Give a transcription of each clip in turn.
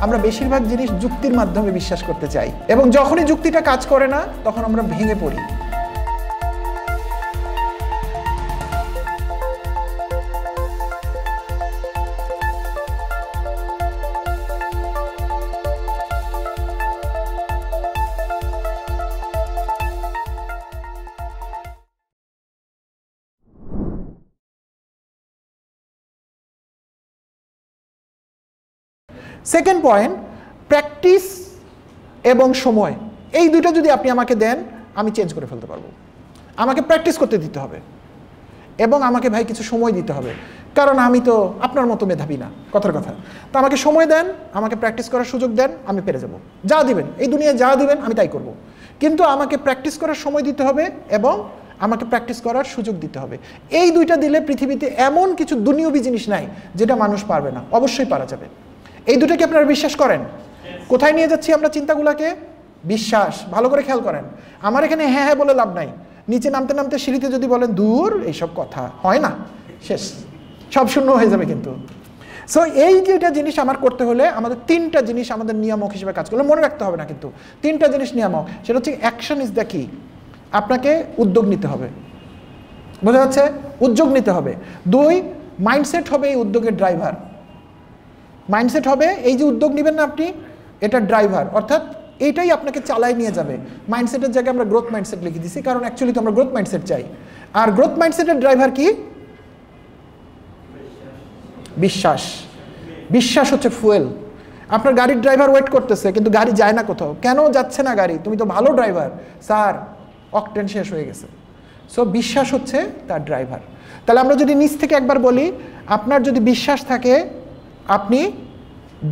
আমরা বেশিরভাগ জিনিস যুক্তির মাধ্যমে বিশ্বাস করতে চাই, এবং যখনই যুক্তিটা কাজ করে না তখন আমরা ভেঙে পড়ি। সেকেন্ড পয়েন্ট, প্র্যাকটিস এবং সময়, এই দুটো যদি আপনি আমাকে দেন আমি চেঞ্জ করে ফেলতে পারবো। আমাকে প্র্যাকটিস করতে দিতে হবে এবং আমাকে ভাই কিছু সময় দিতে হবে, কারণ আমি তো আপনার মতো মেধাবী না, কথার কথা। তো আমাকে সময় দেন, আমাকে প্র্যাকটিস করার সুযোগ দেন, আমি পেরে যাব। যা দিবেন, এই দুনিয়ায় যা দিবেন আমি তাই করব, কিন্তু আমাকে প্র্যাকটিস করার সময় দিতে হবে এবং আমাকে প্র্যাকটিস করার সুযোগ দিতে হবে। এই দুইটা দিলে পৃথিবীতে এমন কিছু দুনিয়াবী জিনিস নাই যেটা মানুষ পারবে না, অবশ্যই পারা যাবে। এই দুটোকে আপনারা বিশ্বাস করেন? কোথায় নিয়ে যাচ্ছি আমরা চিন্তাগুলোকে? বিশ্বাস। ভালো করে খেয়াল করেন, আমার এখানে হ্যাঁ হ্যাঁ বলে লাভ নাই। নিচে নামতে নামতে সিঁড়িতে যদি বলেন দূর, এইসব কথা হয় না, শেষ, সব শূন্য হয়ে যাবে। কিন্তু সো এই যেটা জিনিস আমার করতে হলে আমাদের তিনটা জিনিস আমাদের নিয়ামক হিসেবে কাজ করলে মনে রাখতে হবে না, কিন্তু তিনটা জিনিস নিয়ামক। সেটা হচ্ছে অ্যাকশন ইজ দ্য কি। আপনাকে উদ্যোগ নিতে হবে, বোঝা যাচ্ছে? উদ্যোগ নিতে হবে। দুই, মাইন্ডসেট হবে এই উদ্যোগের ড্রাইভার। মাইন্ডসেট হবে এই যে উদ্যোগ নেবেন না আপনি, এটা ড্রাইভার, অর্থাৎ এইটাই আপনাকে চালায় নিয়ে যাবে। মাইন্ডসেটের জায়গায় আমরা গ্রোথ মাইন্ডসেট লিখে দিছি, কারণ অ্যাকচুয়ালি তো আমরা গ্রোথ মাইন্ডসেট চাই। আর গ্রোথ মাইন্ডসেটের ড্রাইভার কি? বিশ্বাস। বিশ্বাস হচ্ছে ফুয়েল। আপনার গাড়ির ড্রাইভার ওয়েট করতেছে কিন্তু গাড়ি যায় না কোথাও। কেন যাচ্ছে না গাড়ি? তুমি তো ভালো ড্রাইভার, স্যার অকটেন শেষ হয়ে গেছে। সো বিশ্বাস হচ্ছে তার ড্রাইভার। তাহলে আমরা যদি নিচ থেকে একবার বলি, আপনার যদি বিশ্বাস থাকে আপনি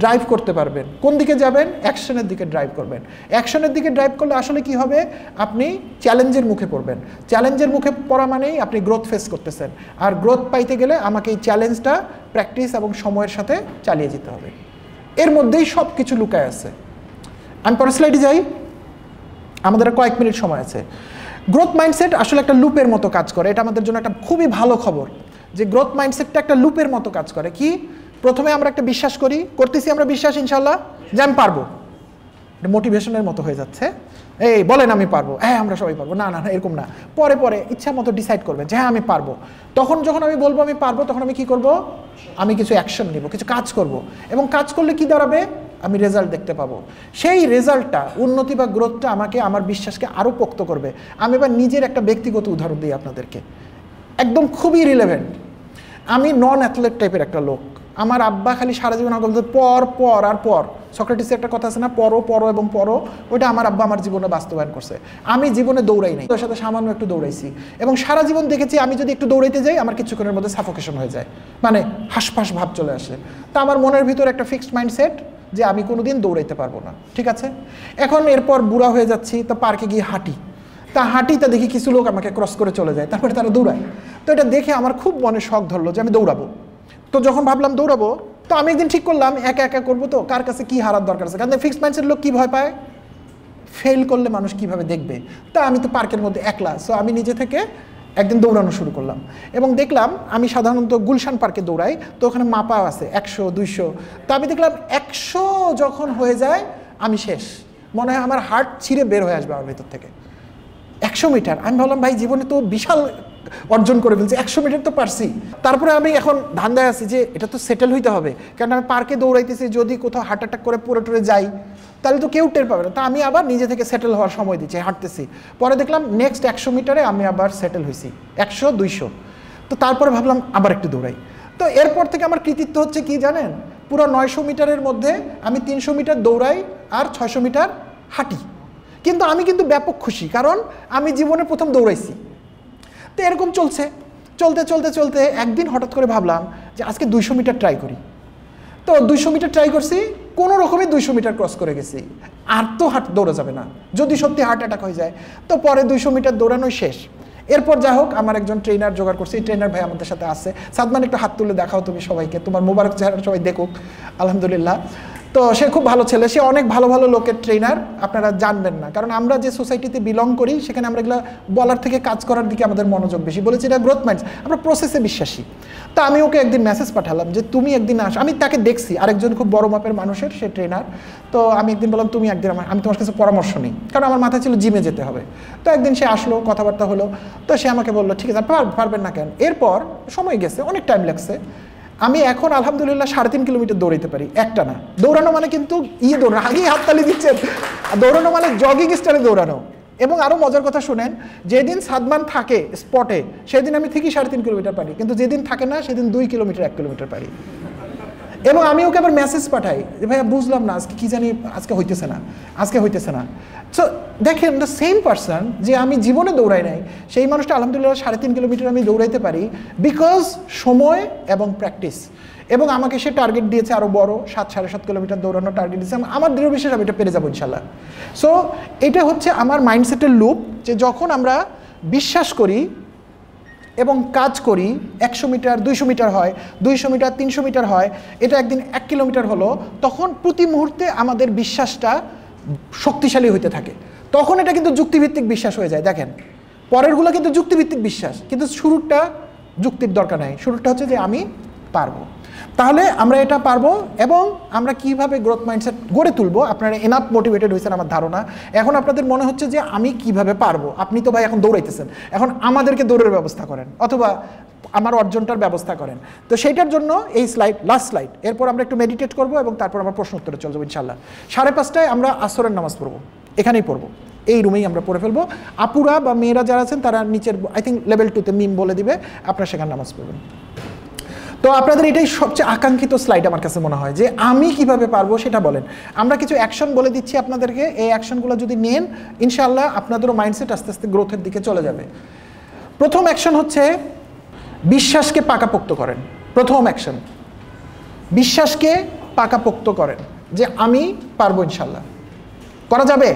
ড্রাইভ করতে পারবেন। কোন দিকে যাবেন? অ্যাকশনের দিকে ড্রাইভ করবেন। অ্যাকশনের দিকে ড্রাইভ করলে আসলে কি হবে? আপনি চ্যালেঞ্জের মুখে পড়বেন। চ্যালেঞ্জের মুখে পড়া মানেই আপনি গ্রোথ ফেস করতেছেন, আর গ্রোথ পাইতে গেলে আমাকে এই চ্যালেঞ্জটা প্র্যাকটিস এবং সময়ের সাথে চালিয়ে যেতে হবে। এর মধ্যেই সব কিছু লুকায় আছে। আমি পরের স্লাইডে যাই, আমাদের কয়েক মিনিট সময় আছে। গ্রোথ মাইন্ডসেট আসলে একটা লুপের মতো কাজ করে। এটা আমাদের জন্য একটা খুবই ভালো খবর যে গ্রোথ মাইন্ডসেটটা একটা লুপের মতো কাজ করে। কি? প্রথমে আমরা একটা বিশ্বাস করতেছি আমরা বিশ্বাস ইনশাল্লাহ যে আমি পারবো, এটা মোটিভেশনের মতো হয়ে যাচ্ছে। এই বলেন আমি পারবো, হ্যাঁ আমরা সবাই পারবো, না না না এরকম না। পরে পরে ইচ্ছা মতো ডিসাইড করবেন যে হ্যাঁ আমি পারবো। তখন যখন আমি বলবো আমি পারবো, তখন আমি কি করব? আমি কিছু অ্যাকশন নিব, কিছু কাজ করব, এবং কাজ করলে কি দাঁড়াবে? আমি রেজাল্ট দেখতে পাবো। সেই রেজাল্টটা, উন্নতি বা গ্রোথটা আমাকে, আমার বিশ্বাসকে আরও পোক্ত করবে। আমি এবার নিজের একটা ব্যক্তিগত উদাহরণ দিই আপনাদেরকে, একদম খুবই রিলেভেন্ট। আমি নন অ্যাথলেট টাইপের একটা লোক। আমার আব্বা খালি সারা জীবন বলতো পর পর আর পর। সক্রেটিসের একটা কথা আছে না, পড়ো পড়ো এবং পড়ো, ওইটা আমার আব্বা আমার জীবনে বাস্তবায়ন করছে। আমি জীবনে দৌড়াই নাই, ওর সাথে সামান্য একটু দৌড়াইছি, এবং সারা জীবন দেখেছি আমি যদি একটু দৌড়াইতে যাই আমার কিছুক্ষণের মধ্যে সাফোকেশন হয়ে যায়, মানে হাঁসফাঁস ভাব চলে আসে। তা আমার মনের ভিতর একটা ফিক্সড মাইন্ডসেট যে আমি কোনোদিন দৌড়াইতে পারবো না, ঠিক আছে। এখন এরপর বুড়া হয়ে যাচ্ছি, তো পার্কে গিয়ে হাঁটি, তা দেখি কিছু লোক আমাকে ক্রস করে চলে যায়, তারপরে তারা দৌড়ায়। তো এটা দেখে আমার খুব মনে শখ ধরলো যে আমি দৌড়াবো। তো যখন ভাবলাম দৌড়াবো, তো আমি একদিন ঠিক করলাম একা একা করবো, তো কার কাছে কি হারার দরকার আছে? কারণ ফিক্সড মাইন্ডসেট লোক কি ভয় পায়? ফেল করলে মানুষ কিভাবে দেখবে। তা আমি তো পার্কের মধ্যে একলা, সো আমি নিজে থেকে একদিন দৌড়ানো শুরু করলাম, এবং দেখলাম আমি সাধারণত গুলশান পার্কে দৌড়াই, তো ওখানে মাপা আছে 100 200। তো আমি দেখলাম 100 যখন হয়ে যায় আমি শেষ, মনে হয় আমার হার্ট ছিঁড়ে বের হয়ে আসবে আমার ভেতর থেকে। 100 মিটার, আমি ভাবলাম ভাই জীবনে তো বিশাল অর্জন করে ফেলছি, 100 মিটার তো পারছি। তারপরে আমি এখন ধান্দায় আছি যে এটা তো সেটেল হইতে হবে, কারণ আমি পার্কে দৌড়াইতেছি, যদি কোথাও হার্ট অ্যাটাক করে পড়ে টরে যাই তাহলে তো কেউ টের পাবে না। তা আমি আবার নিজে থেকে সেটেল হওয়ার সময় দিচ্ছি, হাঁটতেছি। পরে দেখলাম নেক্সট 100 মিটারে আমি আবার সেটেল হয়েছি, 100 200। তো তারপরে ভাবলাম আবার একটু দৌড়াই। তো এরপর থেকে আমার কৃতিত্ব হচ্ছে কি জানেন? পুরো 900 মিটারের মধ্যে আমি 300 মিটার দৌড়াই আর 600 মিটার হাঁটি। কিন্তু আমি কিন্তু ব্যাপক খুশি, কারণ আমি জীবনে প্রথম দৌড়াইছি। তো এরকম চলছে, চলতে চলতে চলতে একদিন হঠাৎ করে ভাবলাম যে আজকে 200 মিটার ট্রাই করি। তো 200 মিটার ট্রাই করছি, কোনো রকমে 200 মিটার ক্রস করে গেছি। আর তো দৌড়া যাবে না, যদি সত্যি হার্ট অ্যাটাক হয়ে যায়। তো পরে 200 মিটার দৌড়ানোই শেষ। এরপর যা হোক আমার একজন ট্রেনার জোগাড় করছি, ট্রেনার ভাই আমাদের সাথে আছে। সাদমান একটু হাত তুলে দেখাও তুমি সবাইকে, তোমার মোবারক চেহারা সবাই দেখুক, আলহামদুলিল্লাহ। তো সে খুব ভালো ছেলে, সে অনেক ভালো ভালো লোকের ট্রেনার, আপনারা জানবেন না, কারণ আমরা যে সোসাইটিতে বিলং করি সেখানে আমরা এগুলো বলার থেকে কাজ করার দিকে আমাদের মনোযোগ বেশি। বলেছি এটা গ্রোথ মাইন্ডস, আমরা প্রসেসে বিশ্বাসী। তা আমি ওকে একদিন মেসেজ পাঠালাম যে তুমি একদিন আস, আমি তাকে দেখছি আরেকজন খুব বড় মাপের মানুষের, সে ট্রেনার। তো আমি একদিন বললাম তুমি একদিন আমি তোমার কাছে পরামর্শ নিই, কারণ আমার মাথায় ছিল জিমে যেতে হবে। তো একদিন সে আসলো, কথাবার্তা হলো, তো সে আমাকে বললো ঠিক আছে পারবেন না কেন। এরপর সময় গেছে, অনেক টাইম লাগছে, আমি এখন আলহামদুলিল্লাহ 3.5 কিলোমিটার দৌড়াইতে পারি একটা না। দৌড়ানো মানে কিন্তু দৌড়ানো, আগেই হাততালি দিচ্ছেন, দৌড়ানো মানে জগিং স্টাইলে দৌড়ানো। এবং আরও মজার কথা শুনেন, যেদিন সাদমান থাকে স্পটে সেদিন আমি ঠিকই 3.5 কিলোমিটার পারি, কিন্তু যেদিন থাকে না সেদিন 2 কিলোমিটার 1 কিলোমিটার পারি। এবং আমি ওকে আবার মেসেজ পাঠাই যে ভাইয়া বুঝলাম না আজকে কী জানি, আজকে হইতেছে না। সো দেখেন দ্য সেম পারসন যে আমি জীবনে দৌড়াই নাই, সেই মানুষটা আলহামদুলিল্লাহ 3.5 কিলোমিটার আমি দৌড়াইতে পারি, বিকজ সময় এবং প্র্যাকটিস। এবং আমাকে সে টার্গেট দিয়েছে আরও বড় 7-7.5 কিলোমিটার দৌড়ানোর টার্গেট দিয়েছে। আমার দৃঢ় বিশ্বাস আমি এটা পেরে যাবো ইনশাল্লাহ। সো এটা হচ্ছে আমার মাইন্ডসেটের লুপ, যে যখন আমরা বিশ্বাস করি এবং কাজ করি, 100 মিটার 200 মিটার হয়, 200 মিটার 300 মিটার হয়, এটা একদিন 1 কিলোমিটার হলো, তখন প্রতি মুহূর্তে আমাদের বিশ্বাসটা শক্তিশালী হতে থাকে। তখন এটা কিন্তু যুক্তিভিত্তিক বিশ্বাস হয়ে যায়। দেখেন পরেরগুলো কিন্তু যুক্তিভিত্তিক বিশ্বাস, কিন্তু শুরুটা যুক্তির দরকার নাই, শুরুটা হচ্ছে যে আমি পারবো। তাহলে আমরা এটা পারবো। এবং আমরা কিভাবে গ্রোথ মাইন্ডসেট গড়ে তুলবো, আপনারা এনাফ মোটিভেটেড হয়েছেন আমার ধারণা। এখন আপনাদের মনে হচ্ছে যে আমি কিভাবে পারবো, আপনি তো ভাই এখন দৌড়াইতেছেন, এখন আমাদেরকে দৌড়ের ব্যবস্থা করেন অথবা আমার অর্জনটার ব্যবস্থা করেন। তো সেইটার জন্য এই স্লাইড, লাস্ট স্লাইড, এরপর আমরা একটু মেডিটেট করবো এবং তারপর আমরা প্রশ্ন উত্তরে চলে যাবো ইনশাল্লাহ। 5:30টায় আমরা আসরের নামাজ পড়বো, এখানেই পড়বো, এই রুমেই আমরা পড়ে ফেলবো। আপুরা বা মেয়েরা যারা আছেন তারা নিচের আই থিঙ্ক লেভেল 2-তে মিম বলে দিবে, আপনারা সেখানে নামাজ পড়বেন। তো আপনাদের এটাই সবচেয়ে আকাঙ্ক্ষিত স্লাইড আমার কাছে মনে হয়, যে আমি কিভাবে পারবো সেটা বলেন। আমরা কিছু অ্যাকশন বলে দিচ্ছি আপনাদেরকে, এই অ্যাকশনগুলো যদি নেন ইনশাআল্লাহ আপনাদেরও মাইন্ডসেট আস্তে আস্তে গ্রোথের দিকে চলে যাবে। প্রথম অ্যাকশন হচ্ছে বিশ্বাসকে পাকাপোক্ত করেন। প্রথম অ্যাকশন, বিশ্বাসকে পাকাপোক্ত করেন যে আমি পারবো ইনশাআল্লাহ। করা যাবে,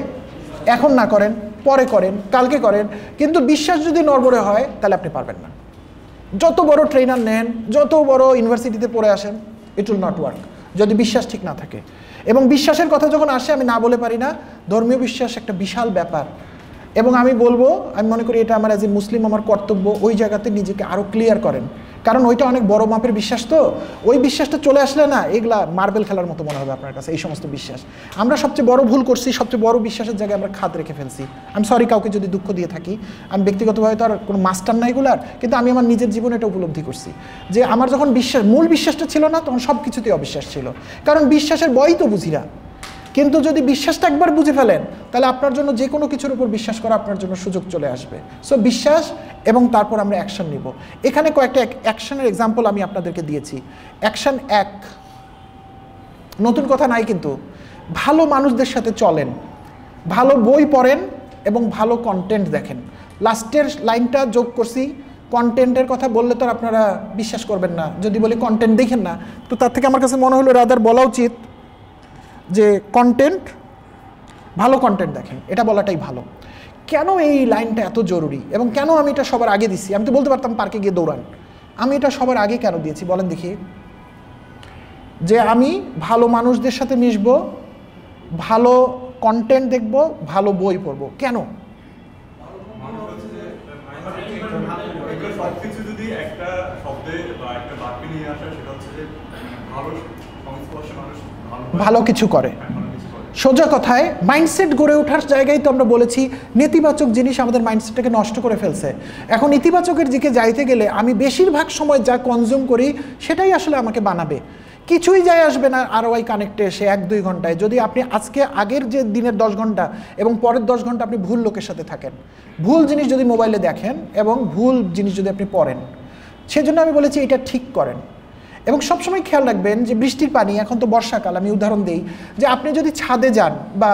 এখন না করেন, পরে করেন, কালকে করেন, কিন্তু বিশ্বাস যদি নড়বড়ে হয় তাহলে আপনি পারবেন না। যত বড় ট্রেনার নেন, যত বড় ইউনিভার্সিটিতে পড়ে আসেন, ইট উইল নট ওয়ার্ক যদি বিশ্বাস ঠিক না থাকে। এবং বিশ্বাসের কথা যখন আসে, আমি না বলে পারি না, ধর্মীয় বিশ্বাস একটা বিশাল ব্যাপার। এবং আমি বলবো, আমি মনে করি এটা আমার অ্যাজ এ মুসলিম আমার কর্তব্য, ওই জায়গাতে নিজেকে আরও ক্লিয়ার করেন, কারণ ওইটা অনেক বড় মাপের বিশ্বাস। তো ওই বিশ্বাসটা চলে আসলে না, এগুলা মার্বেল খেলার মতো মনে হবে আপনার কাছে। এই সমস্ত বিশ্বাস আমরা সবচেয়ে বড় ভুল করছি, সবচেয়ে বড় বিশ্বাসের জায়গায় আমরা খাদ রেখে ফেলছি। আমি সরি কাউকে যদি দুঃখ দিয়ে থাকি, আমি ব্যক্তিগতভাবে তো আর কোনো মাস্টার নাই এগুলার, কিন্তু আমি আমার নিজের জীবনে এটা উপলব্ধি করছি যে আমার যখন বিশ্বাস, মূল বিশ্বাসটা ছিল না, তখন সব কিছুতেই অবিশ্বাস ছিল, কারণ বিশ্বাসের বই তো বুঝি না। কিন্তু যদি বিশ্বাসটা একবার বুঝে ফেলেন, তাহলে আপনার জন্য যে কোনো কিছুর উপর বিশ্বাস করা আপনার জন্য সুযোগ চলে আসবে। সো বিশ্বাস, এবং তারপর আমরা অ্যাকশন নিব। এখানে কয়েকটা অ্যাকশনের এক্সাম্পল আমি আপনাদেরকে দিয়েছি। অ্যাকশন 1, নতুন কথা নাই কিন্তু, ভালো মানুষদের সাথে চলেন, ভালো বই পড়েন এবং ভালো কন্টেন্ট দেখেন। লাস্টের লাইনটা যোগ করছি, কন্টেন্টের কথা বললে তো আপনারা বিশ্বাস করবেন না। যদি বলি কন্টেন্ট দেখেন না, তো তার থেকে আমার কাছে মনে হলো রাদার বলা উচিত যে কন্টেন্ট, ভালো কন্টেন্ট দেখেন, এটা বলাটাই ভালো। কেন এই লাইনটা এত জরুরি এবং কেন আমি এটা সবার আগে দিচ্ছি? আমি তো বলতে পারতাম পার্কে গিয়ে দৌড়ান, আমি এটা সবার আগে কেন দিয়েছি বলেন দেখি? যে আমি ভালো মানুষদের সাথে মিশবো, ভালো কন্টেন্ট দেখব, ভালো বই পড়বো। কেন? ভালো কিছু করে। সোজা কথায় মাইন্ডসেট গড়ে ওঠার জায়গায় তো আমরা বলেছি নেতিবাচক জিনিস আমাদের মাইন্ডসেটটাকে নষ্ট করে ফেলছে। এখন ইতিবাচকের দিকে যাইতে গেলে আমি বেশিরভাগ সময় যা কনজিউম করি সেটাই আসলে আমাকে বানাবে। কিছুই যায় আসবে না ROI কানেক্টে এসে 1-2 ঘন্টায়, যদি আপনি আজকে আগের যে দিনের 10 ঘন্টা এবং পরের 10 ঘন্টা আপনি ভুল লোকের সাথে থাকেন, ভুল জিনিস যদি মোবাইলে দেখেন এবং ভুল জিনিস যদি আপনি পড়েন, সেজন্য আমি বলেছি এটা ঠিক করেন। এবং সবসময় খেয়াল রাখবেন যে বৃষ্টির পানি, এখন তো বর্ষাকাল, আমি উদাহরণ দিই যে আপনি যদি ছাদে যান বা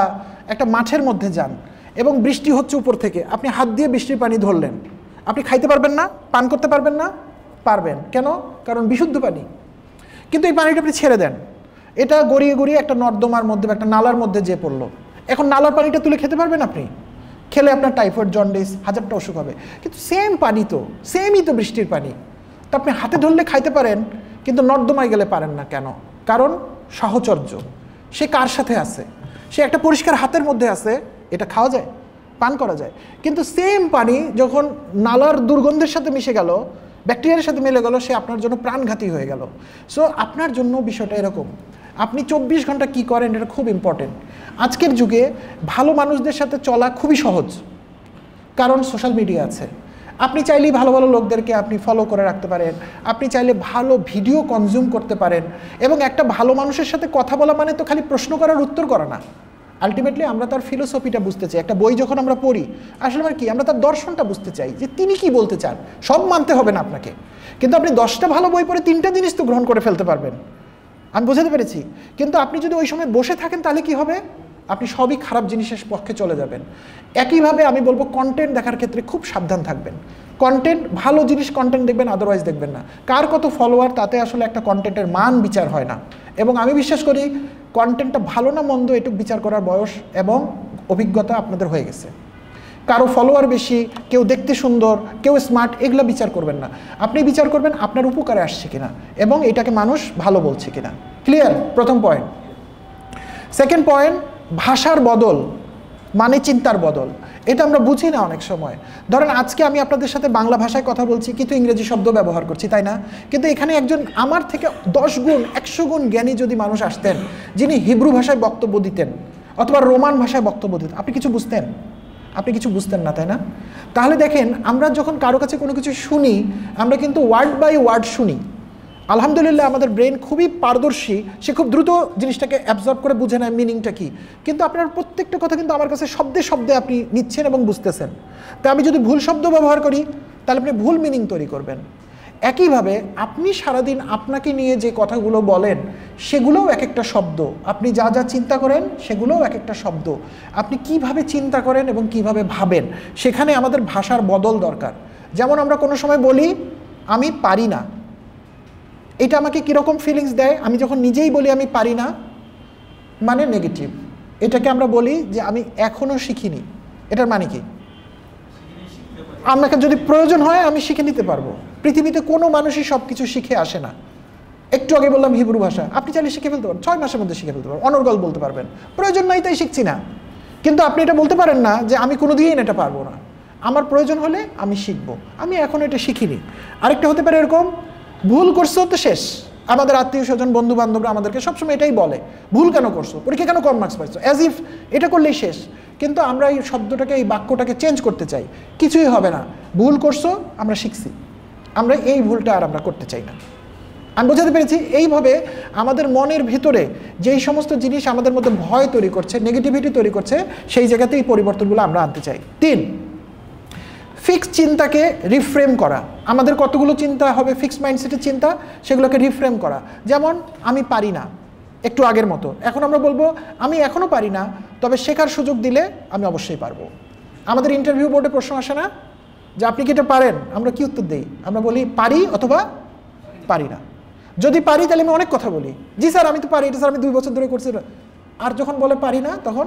একটা মাঠের মধ্যে যান এবং বৃষ্টি হচ্ছে উপর থেকে, আপনি হাত দিয়ে বৃষ্টির পানি ধরলেন, আপনি খাইতে পারবেন না? পান করতে পারবেন না? পারবেন। কেন? কারণ বিশুদ্ধ পানি। কিন্তু এই পানিটা আপনি ছেড়ে দেন, এটা গড়িয়ে গড়িয়ে একটা নর্দমার মধ্যে, একটা নালার মধ্যে যেয়ে পড়লো। এখন নালার পানিটা তুলে খেতে পারবেন আপনি? খেলে আপনার টাইফয়েড, জন্ডিস, হাজারটা অসুখ হবে। কিন্তু সেম পানি তো, সেমই তো বৃষ্টির পানি, তো আপনি হাতে ধরলে খাইতে পারেন, কিন্তু নর্দমায় গেলে পারেন না। কেন? কারণ সাহচর্য, সে কার সাথে আছে, সে একটা পরিষ্কার হাতের মধ্যে আছে, এটা খাওয়া যায়, পান করা যায়। কিন্তু সেম পানি যখন নালার দুর্গন্ধের সাথে মিশে গেল, ব্যাকটেরিয়ার সাথে মিলে গেল, সে আপনার জন্য প্রাণঘাতী হয়ে গেল। সো আপনার জন্য বিষয়টা এরকম, আপনি 24 ঘন্টা কি করেন এটা খুব ইম্পর্টেন্ট। আজকের যুগে ভালো মানুষদের সাথে চলা খুবই সহজ, কারণ সোশ্যাল মিডিয়া আছে। আপনি চাইলেই ভালো ভালো লোকদেরকে আপনি ফলো করে রাখতে পারেন, আপনি চাইলে ভালো ভিডিও কনজিউম করতে পারেন। এবং একটা ভালো মানুষের সাথে কথা বলা মানে তো খালি প্রশ্ন করার উত্তর করা না, আলটিমেটলি আমরা তার ফিলোসফিটা বুঝতে চাই। একটা বই যখন আমরা পড়ি আসলে মানে কি, আমরা তার দর্শনটা বুঝতে চাই যে তিনি কি বলতে চান। সব মানতে হবে না আপনাকে, কিন্তু আপনি 10টা ভালো বই পড়ে 3টা জিনিস তো গ্রহণ করে ফেলতে পারবেন। আমি বোঝাতে পেরেছি? কিন্তু আপনি যদি ওই সময় বসে থাকেন তাহলে কি হবে, আপনি সবই খারাপ জিনিসের পক্ষে চলে যাবেন। একইভাবে আমি বলবো কন্টেন্ট দেখার ক্ষেত্রে খুব সাবধান থাকবেন। কন্টেন্ট, ভালো জিনিস কন্টেন্ট দেখবেন, আদারওয়াইজ দেখবেন না। কার কত ফলোয়ার তাতে আসলে একটা কন্টেন্টের মান বিচার হয় না। এবং আমি বিশ্বাস করি কন্টেন্টটা ভালো না মন্দ এটুকু বিচার করার বয়স এবং অভিজ্ঞতা আপনাদের হয়ে গেছে। কারো ফলোয়ার বেশি, কেউ দেখতে সুন্দর, কেউ স্মার্ট, এগুলো বিচার করবেন না। আপনি বিচার করবেন আপনার উপকারে আসছে কিনা এবং এটাকে মানুষ ভালো বলছে কিনা। ক্লিয়ার? প্রথম পয়েন্ট। সেকেন্ড পয়েন্ট, ভাষার বদল মানে চিন্তার বদল। এটা আমরা বুঝি না অনেক সময়। ধরেন আজকে আমি আপনাদের সাথে বাংলা ভাষায় কথা বলছি, কিন্তু ইংরেজি শব্দ ব্যবহার করছি, তাই না? কিন্তু এখানে একজন আমার থেকে 10 গুণ 100 গুণ জ্ঞানী যদি মানুষ আসতেন, যিনি হিব্রু ভাষায় বক্তব্য দিতেন অথবা রোমান ভাষায় বক্তব্য দিতেন, আপনি কিছু বুঝতেন? আপনি কিছু বুঝতেন না, তাই না? তাহলে দেখেন, আমরা যখন কারো কাছে কোনো কিছু শুনি, আমরা কিন্তু ওয়ার্ড বাই ওয়ার্ড শুনি। আলহামদুলিল্লাহ আমাদের ব্রেন খুবই পারদর্শী, সে খুব দ্রুত জিনিসটাকে অ্যাবজর্ব করে বুঝে নেয় মিনিংটা কী। কিন্তু আপনার প্রত্যেকটা কথা কিন্তু আমার কাছে শব্দে শব্দে আপনি নিচ্ছেন এবং বুঝতেছেন। তা আমি যদি ভুল শব্দ ব্যবহার করি তাহলে আপনি ভুল মিনিং তৈরি করবেন। একইভাবে আপনি সারাদিন আপনাকে নিয়ে যে কথাগুলো বলেন সেগুলোও এক একটা শব্দ, আপনি যা যা চিন্তা করেন সেগুলোও এক একটা শব্দ। আপনি কিভাবে চিন্তা করেন এবং কিভাবে ভাবেন, সেখানে আমাদের ভাষার বদল দরকার। যেমন আমরা কোনো সময় বলি আমি পারি না, এটা আমাকে কীরকম ফিলিংস দেয়? আমি যখন নিজেই বলি আমি পারি না, মানে নেগেটিভ। এটাকে আমরা বলি যে আমি এখনও শিখিনি, এটার মানে কি? আমাকে যদি প্রয়োজন হয় আমি শিখে নিতে পারবো। পৃথিবীতে কোনো মানুষই সব কিছু শিখে আসে না। একটু আগে বললাম হিব্রু ভাষা, আপনি চাইলে শিখে ফেলতে পারবেন, 6 মাসের মধ্যে শিখে ফেলতে পারবেন, অনর্গল বলতে পারবেন। প্রয়োজন নাই তাই শিখছি না। কিন্তু আপনি এটা বলতে পারেন না যে আমি কোনোদিন এটা পারবো না, আমার প্রয়োজন হলে আমি শিখবো, আমি এখন এটা শিখিনি। আরেকটা হতে পারে এরকম, ভুল করছো তো শেষ। আমাদের আত্মীয় স্বজন বন্ধু বান্ধবরা আমাদেরকে সবসময় এটাই বলে, ভুল কেন করছো, পরীক্ষা কেন কম মার্কস পাইছো, অ্যাজ ইফ এটা করলেই শেষ। কিন্তু আমরা এই শব্দটাকে, এই বাক্যটাকে চেঞ্জ করতে চাই। কিছুই হবে না, ভুল করছো, আমরা শিখছি, আমরা এই ভুলটা আর আমরা করতে চাই না। আমি বোঝাতে পেরেছি? এইভাবে আমাদের মনের ভিতরে যেই সমস্ত জিনিস আমাদের মধ্যে ভয় তৈরি করছে, নেগেটিভিটি তৈরি করছে, সেই জায়গাতে এই পরিবর্তনগুলো আমরা আনতে চাই। 3, ফিক্সড চিন্তাকে রিফ্রেম করা। আমাদের কতগুলো চিন্তা হবে ফিক্সড মাইন্ডসেটের চিন্তা, সেগুলোকে রিফ্রেম করা। যেমন আমি পারি না, একটু আগের মতো। এখন আমরা বলবো আমি এখনও পারি না, তবে শেখার সুযোগ দিলে আমি অবশ্যই পারবো। আমাদের ইন্টারভিউ বোর্ডে প্রশ্ন আসে না যে আপনি কি এটা পারেন? আমরা কি উত্তর দিই? আমরা বলি পারি অথবা পারি না। যদি পারি তাহলে আমি অনেক কথা বলি, জি স্যার আমি তো পারি, এটা স্যার আমি 2 বছর ধরে করছি। আর যখন বলে পারি না তখন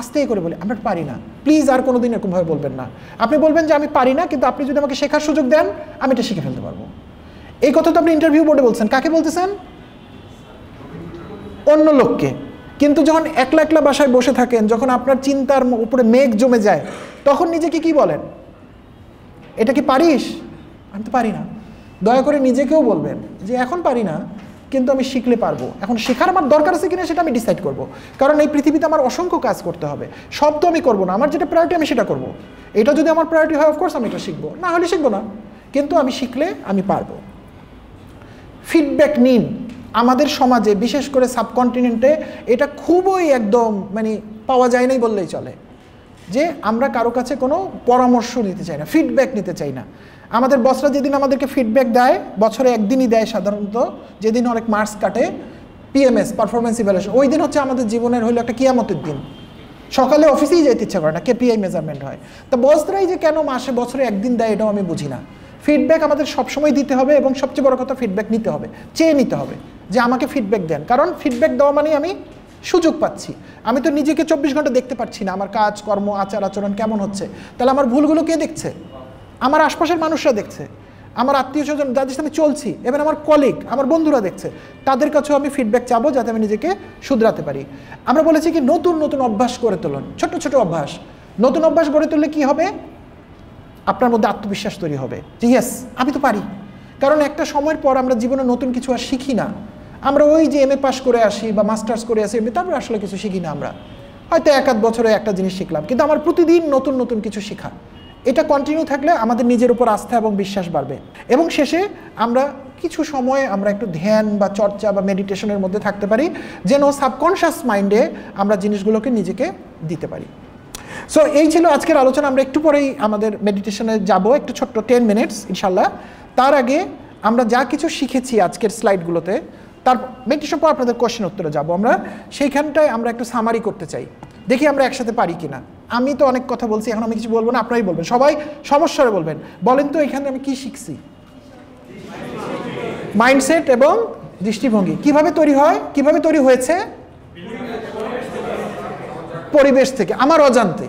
আস্তে করে বলি আমরা পারি না। প্লিজ আর কোনোদিন এরকমভাবে বলবেন না। আপনি বলবেন যে আমি পারি না, কিন্তু আপনি যদি আমাকে শেখার সুযোগ দেন আমি এটা শিখে ফেলতে পারবো। এই কথা তো আপনি ইন্টারভিউ বোর্ডে বলছেন, কাকে বলতেছেন? অন্য লোককে। কিন্তু যখন একলা একলা বাসায় বসে থাকেন, যখন আপনার চিন্তার উপরে মেঘ জমে যায়, তখন নিজেকে কি বলেন? এটা কি পারিস? আমি তো পারি না। দয়া করে নিজেকেও বলবেন যে এখন পারি না, কিন্তু আমি শিখলে পারবো। এখন শেখার আমার দরকার আছে কিনা সেটা আমি ডিসাইড করব। কারণ এই পৃথিবীতে আমার অসংখ্য কাজ করতে হবে, সব তো আমি করবো না। আমার যেটা প্রায়োরিটি আমি সেটা করব। এটা যদি আমার প্রায়োরিটি হয় অফকোর্স আমি এটা শিখবো, না হলে শিখবো না, কিন্তু আমি শিখলে আমি পারবো। ফিডব্যাক নিন। আমাদের সমাজে বিশেষ করে সাবকন্টিনেন্টে এটা খুবই একদম মানে পাওয়া যায় নাই বললেই চলে, যে আমরা কারো কাছে কোনো পরামর্শ নিতে চাই না, ফিডব্যাক নিতে চাই না। আমাদের বসরা যেদিন আমাদেরকে ফিডব্যাক দেয়, বছরে একদিনই দেয় সাধারণত, যেদিন অনেক মার্কস কাটে, PMS পারফরমেন্স ইভ্যালুয়েশন, ওই দিন হচ্ছে আমাদের জীবনের হলো একটা কিয়ামতের দিন। সকালে অফিসেই যেতে ইচ্ছা করে না, KPI মেজারমেন্ট হয়। তা বসরাই যে কেন বছরে একদিন দেয় এটাও আমি বুঝি না। ফিডব্যাক আমাদের সবসময় দিতে হবে, এবং সবচেয়ে বড় কথা ফিডব্যাক নিতে হবে, চেয়ে নিতে হবে যে আমাকে ফিডব্যাক দেন। কারণ ফিডব্যাক দেওয়া মানে আমি সুযোগ পাচ্ছি। আমি তো নিজেকে 24 ঘন্টা দেখতে পাচ্ছি না, আমার কাজ কর্ম আচার আচরণ কেমন হচ্ছে। তাহলে আমার ভুলগুলো কে দেখছে? আমার আশপাশের মানুষরা দেখছে। আমার আত্মীয় স্বজন যাদের সাথে আমি চলছি, এবার আমার কলিগ, আমার বন্ধুরা দেখছে, তাদের কাছেও আমি ফিডব্যাক চাবো যাতে আমি নিজেকে শুধরাতে পারি। আমরা বলেছি কি নতুন নতুন অভ্যাস গড়ে তুলুন, ছোট ছোট অভ্যাস। নতুন অভ্যাস গড়ে তুললে কি হবে? আপনার মধ্যে আত্মবিশ্বাস তৈরি হবে যে ইয়েস আমি তো পারি। কারণ একটা সময়ের পর আমরা জীবনে নতুন কিছু আর শিখি না। আমরা ওই যে MA পাস করে আসি বা মাস্টার্স করে আসি, তারপরে আসলে কিছু শিখি না। আমরা হয়তো 1-8 বছরে একটা জিনিস শিখলাম, কিন্তু আমার প্রতিদিন নতুন নতুন কিছু শেখা, এটা কন্টিনিউ থাকলে আমাদের নিজের উপর আস্থা এবং বিশ্বাস বাড়বে। এবং শেষে আমরা কিছু সময় আমরা একটু ধ্যান বা চর্চা বা মেডিটেশনের মধ্যে থাকতে পারি, যেন সাবকনশিয়াস মাইন্ডে আমরা জিনিসগুলোকে নিজেকে দিতে পারি। সো এই ছিল আজকের আলোচনা। আমরা একটু পরেই আমাদের মেডিটেশনে যাব, একটু ছোট্ট 10 মিনিটস ইনশাল্লাহ। তার আগে আমরা যা কিছু শিখেছি আজকের স্লাইডগুলোতে, তার মেডিটেশন পর আপনাদের কোশ্চেন উত্তরে যাব। আমরা সেইখানটায় আমরা একটু সামারি করতে চাই, দেখি আমরা একসাথে পারি কিনা। আমি তো অনেক কথা বলছি, এখন আমি কিছু বলবো না, আপনারাই বলবেন, সবাই সমস্যারে বলবেন। বলেন তো এখানে আমি কি শিখছি? মাইন্ডসেট এবং দৃষ্টিভঙ্গি কিভাবে তৈরি হয়, কিভাবে তৈরি হয়েছে? পরিবেশ থেকে, আমার অজান্তে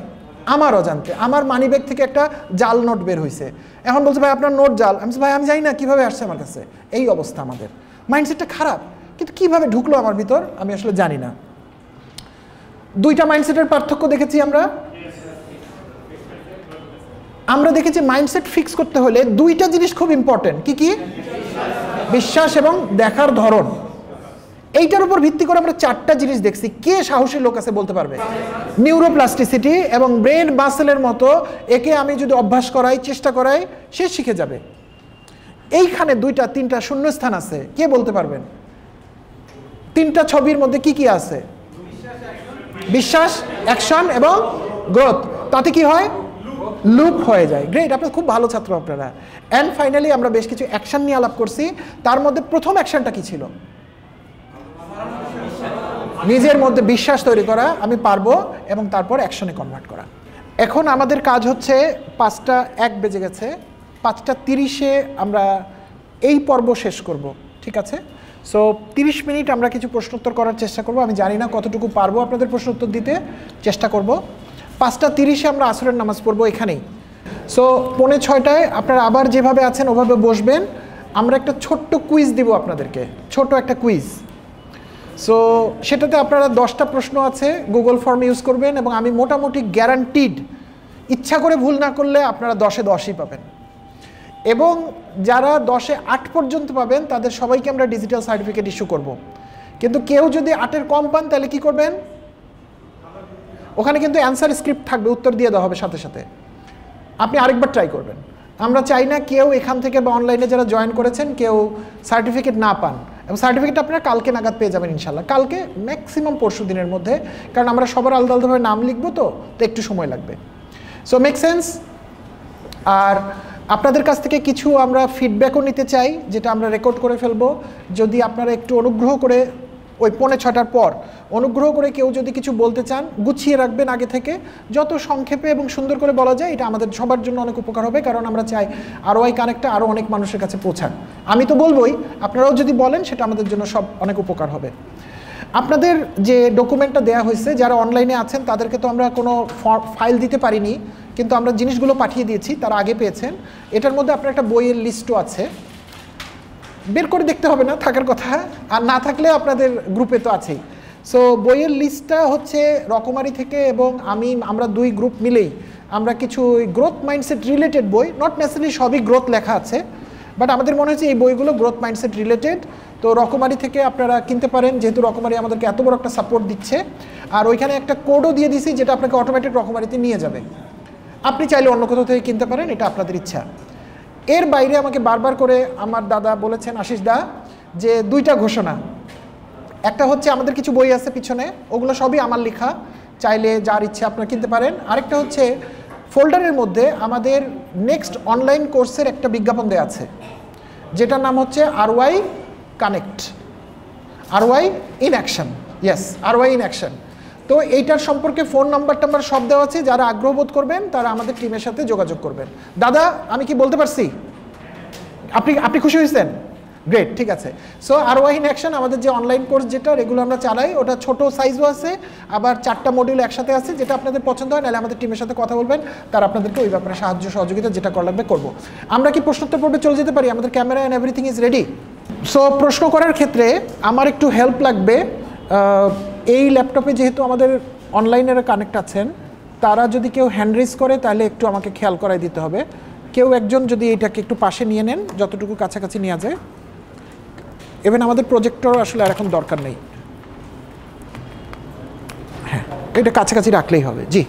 আমার মানিব্যাগ থেকে একটা জাল নোট বের হয়েছে। এখন বলছে ভাই আপনার নোট জাল। আমি ভাই আমি জানি না কিভাবে আসছে আমার কাছে। এই অবস্থা আমাদের, মাইন্ডসেটটা খারাপ, কিন্তু কিভাবে ঢুকলো আমার ভিতর আমি আসলে জানি না। দুইটা মাইন্ডসেটের পার্থক্য দেখেছি আমরা দেখেছি মাইন্ডসেট ফিক্স করতে হলে দুইটা জিনিস খুব ইম্পর্টেন্ট। কি কি? বিশ্বাস এবং দেখার ধরন। এইটার উপর ভিত্তি করে আমরা 4টা জিনিস দেখছি। কে সাহসী লোক আছে বলতে পারবে? নিউরোপ্লাস্টিসিটি এবং ব্রেন মাসেলের মতো, একে আমি যদি অভ্যাস করাই, চেষ্টা করাই, সে শিখে যাবে। এইখানে 2-3টা শূন্যস্থান আছে, কে বলতে পারবেন? 3টা ছবির মধ্যে কি কি আছে? বিশ্বাস, অ্যাকশন এবং গ্রোথ। তাতে কি হয়? লুপ হয়ে যায়। গ্রেট, আপনারা খুব ভালো ছাত্র আপনারা। অ্যান্ড ফাইনালি আমরা বেশ কিছু অ্যাকশন নিয়ে আলাপ করছি। তার মধ্যে প্রথম অ্যাকশনটা কি ছিল? নিজের মধ্যে বিশ্বাস তৈরি করা, আমি পারবো, এবং তারপর অ্যাকশনে কনভার্ট করা। এখন আমাদের কাজ হচ্ছে 5:01 বেজে গেছে, 5:30-এ আমরা এই পর্ব শেষ করব, ঠিক আছে? সো 30 মিনিট আমরা কিছু প্রশ্নোত্তর করার চেষ্টা করব। আমি জানি না কতটুকু পারবো আপনাদের প্রশ্নোত্তর দিতে, চেষ্টা করব। 5:30-এ আমরা আসরের নামাজ পড়বো এখানেই। সো 5:45-টায় আপনারা আবার যেভাবে আছেন ওভাবে বসবেন। আমরা একটা ছোট্ট কুইজ দিব আপনাদেরকে, ছোট একটা কুইজ। সো সেটাতে আপনারা 10টা প্রশ্ন আছে, গুগল ফর্ম ইউজ করবেন, এবং আমি মোটামুটি গ্যারান্টিড, ইচ্ছা করে ভুল না করলে আপনারা 10-এ 10ই পাবেন। এবং যারা 10-এ 8 পর্যন্ত পাবেন তাদের সবাইকে আমরা ডিজিটাল সার্টিফিকেট ইস্যু করব। কিন্তু কেউ যদি 8-এর কম পান তাহলে কি করবেন? ওখানে কিন্তু অ্যান্সার স্ক্রিপ্ট থাকবে, উত্তর দিয়ে দেওয়া হবে সাথে সাথে। আপনি আরেকবার ট্রাই করবেন। আমরা চাই না কেউ এখান থেকে বা অনলাইনে যারা জয়েন করেছেন কেউ সার্টিফিকেট না পান, এবং সার্টিফিকেট আপনারা কালকে নাগাদ পেয়ে যাবেন ইনশাল্লাহ। কালকে ম্যাক্সিমাম পরশু দিনের মধ্যে, কারণ আমরা সবার আলাদা আলাদাভাবে নাম লিখবো, তো একটু সময় লাগবে। So make sense. আর আপনাদের কাছ থেকে কিছু আমরা ফিডব্যাকও নিতে চাই, যেটা আমরা রেকর্ড করে ফেলবো। যদি আপনারা একটু অনুগ্রহ করে ওই 5:45-টার পর অনুগ্রহ করে কেউ যদি কিছু বলতে চান, গুছিয়ে রাখবেন আগে থেকে, যত সংক্ষেপে এবং সুন্দর করে বলা যায়, এটা আমাদের সবার জন্য অনেক উপকার হবে। কারণ আমরা চাই ROI কানেক্টটা আরও অনেক মানুষের কাছে পৌঁছান। আমি তো বলবোই, আপনারাও যদি বলেন সেটা আমাদের জন্য সব অনেক উপকার হবে। আপনাদের যে ডকুমেন্টটা দেওয়া হয়েছে, যারা অনলাইনে আছেন তাদেরকে তো আমরা কোনো ফাইল দিতে পারিনি, কিন্তু আমরা জিনিসগুলো পাঠিয়ে দিয়েছি, তারা আগে পেয়েছেন। এটার মধ্যে আপনার একটা বইয়ের লিস্টও আছে, বের করে দেখতে হবে না, থাকার কথা, আর না থাকলে আপনাদের গ্রুপে তো আছেই। সো বইয়ের লিস্টটা হচ্ছে রকমারি থেকে, এবং আমরা 2 গ্রুপ মিলেই আমরা কিছু গ্রোথ মাইন্ডসেট রিলেটেড বই, নট নেসেসারি সবই গ্রোথ লেখা আছে, বাট আমাদের মনে হচ্ছে এই বইগুলো গ্রোথ মাইন্ডসেট রিলেটেড। তো রকমারি থেকে আপনারা কিনতে পারেন, যেহেতু রকমারি আমাদেরকে এত বড় একটা সাপোর্ট দিচ্ছে। আর ওইখানে একটা কোডও দিয়ে দিছি, যেটা আপনাকে অটোমেটিক রকমারিতে নিয়ে যাবে। আপনি চাইলে অন্য কোথাও থেকে কিনতে পারেন, এটা আপনাদের ইচ্ছা। এর বাইরে আমাকে বারবার করে আমার দাদা বলেছেন, আশিস দা, যে 2টা ঘোষণা। একটা হচ্ছে আমাদের কিছু বই আছে পিছনে, ওগুলো সবই আমার লেখা, চাইলে যার ইচ্ছে আপনারা কিনতে পারেন। আরেকটা হচ্ছে ফোল্ডারের মধ্যে আমাদের নেক্সট অনলাইন কোর্সের একটা বিজ্ঞাপন দেওয়া আছে, যেটার নাম হচ্ছে ROI connect, ROI in action. Yes, ROI in action. তো এইটার সম্পর্কে ফোন নাম্বার সব দেওয়া আছে, যারা আগ্রহ বোধ করবেন তারা আমাদের টিমের সাথে যোগাযোগ করবেন। দাদা, আমি কি বলতে পারছি? আপনি খুশি হয়েছেন? গ্রেট, ঠিক আছে। সো ROI ইন অ্যাকশন আমাদের যে অনলাইন কোর্স যেটা রেগুলার আমরা চালাই, ওটা ছোট সাইজও আছে, আবার 4টা মডিউল একসাথে আছে। যেটা আপনাদের পছন্দ হয়, নাহলে আমাদের টিমের সাথে কথা বলবেন, তারা আপনাদেরকে ওই ব্যাপারে সাহায্য সহযোগিতা যেটা করা লাগবে করবো। আমরা কি প্রশ্নোত্তর পর্বে চলে যেতে পারি? আমাদের camera and everything is ready. So প্রশ্ন করার ক্ষেত্রে আমার একটু হেল্প লাগবে। এই ল্যাপটপে যেহেতু আমাদের অনলাইনের কানেক্ট আছেন, তারা যদি কেউ হ্যান্ড রেজ করে তাহলে একটু আমাকে খেয়াল করাই দিতে হবে। কেউ একজন যদি এটাকে একটু পাশে নিয়ে নেন, যতটুকু কাছাকাছি নেওয়া যায়। ইভেন আমাদের প্রজেক্টর আসলে আর এখন দরকার নেই, হ্যাঁ এটা কাছাকাছি রাখলেই হবে। জি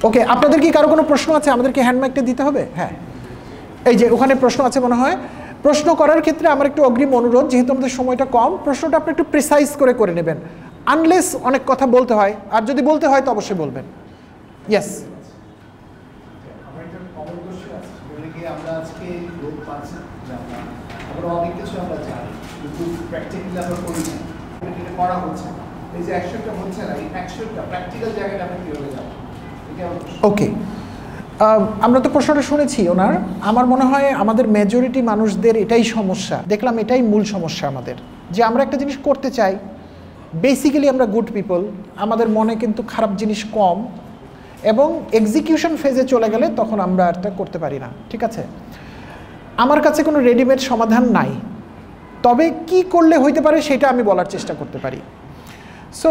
ওকে, আপনাদের কি কারো কোনো প্রশ্ন আছে? আমাদেরকে হ্যান্ড মাইকটা দিতে হবে। হ্যাঁ এই যে ওখানে প্রশ্ন আছে মনে হয়। প্রশ্ন করার ক্ষেত্রে আমার একটু অগ্রিম অনুরোধ, যেহেতু আমাদের সময়টা কম, প্রশ্নটা আপনি একটু প্রিসাইজ করে নেবেন, আনলেস অনেক কথা বলতে হয়। আর যদি বলতে হয় তো অবশ্যই বলবেন। ইয়েস, আমরা আজকে লোক পাচ্ছি, আমরা অনেক কিছু আমরা জানি, কিন্তু প্র্যাকটিক্যালি আমরা করি না, এটা করা হচ্ছে না। এই যে অ্যাকশনটা হচ্ছে না, এই অ্যাকশনটা প্র্যাকটিক্যাল জায়গাটা আমরা কীভাবে যাবো? ওকে, আমরা তো প্রশ্নটা শুনেছি ওনার। আমার মনে হয় আমাদের মেজরিটি মানুষদের এটাই সমস্যা, দেখলাম এটাই মূল সমস্যা আমাদের, যে আমরা একটা জিনিস করতে চাই, বেসিক্যালি আমরা গুড পিপল, আমাদের মনে কিন্তু খারাপ জিনিস কম, এবং এক্সিকিউশন ফেজে চলে গেলে তখন আমরা এটা করতে পারি না। ঠিক আছে, আমার কাছে কোনো রেডিমেড সমাধান নাই, তবে কি করলে হইতে পারে সেটা আমি বলার চেষ্টা করতে পারি। সো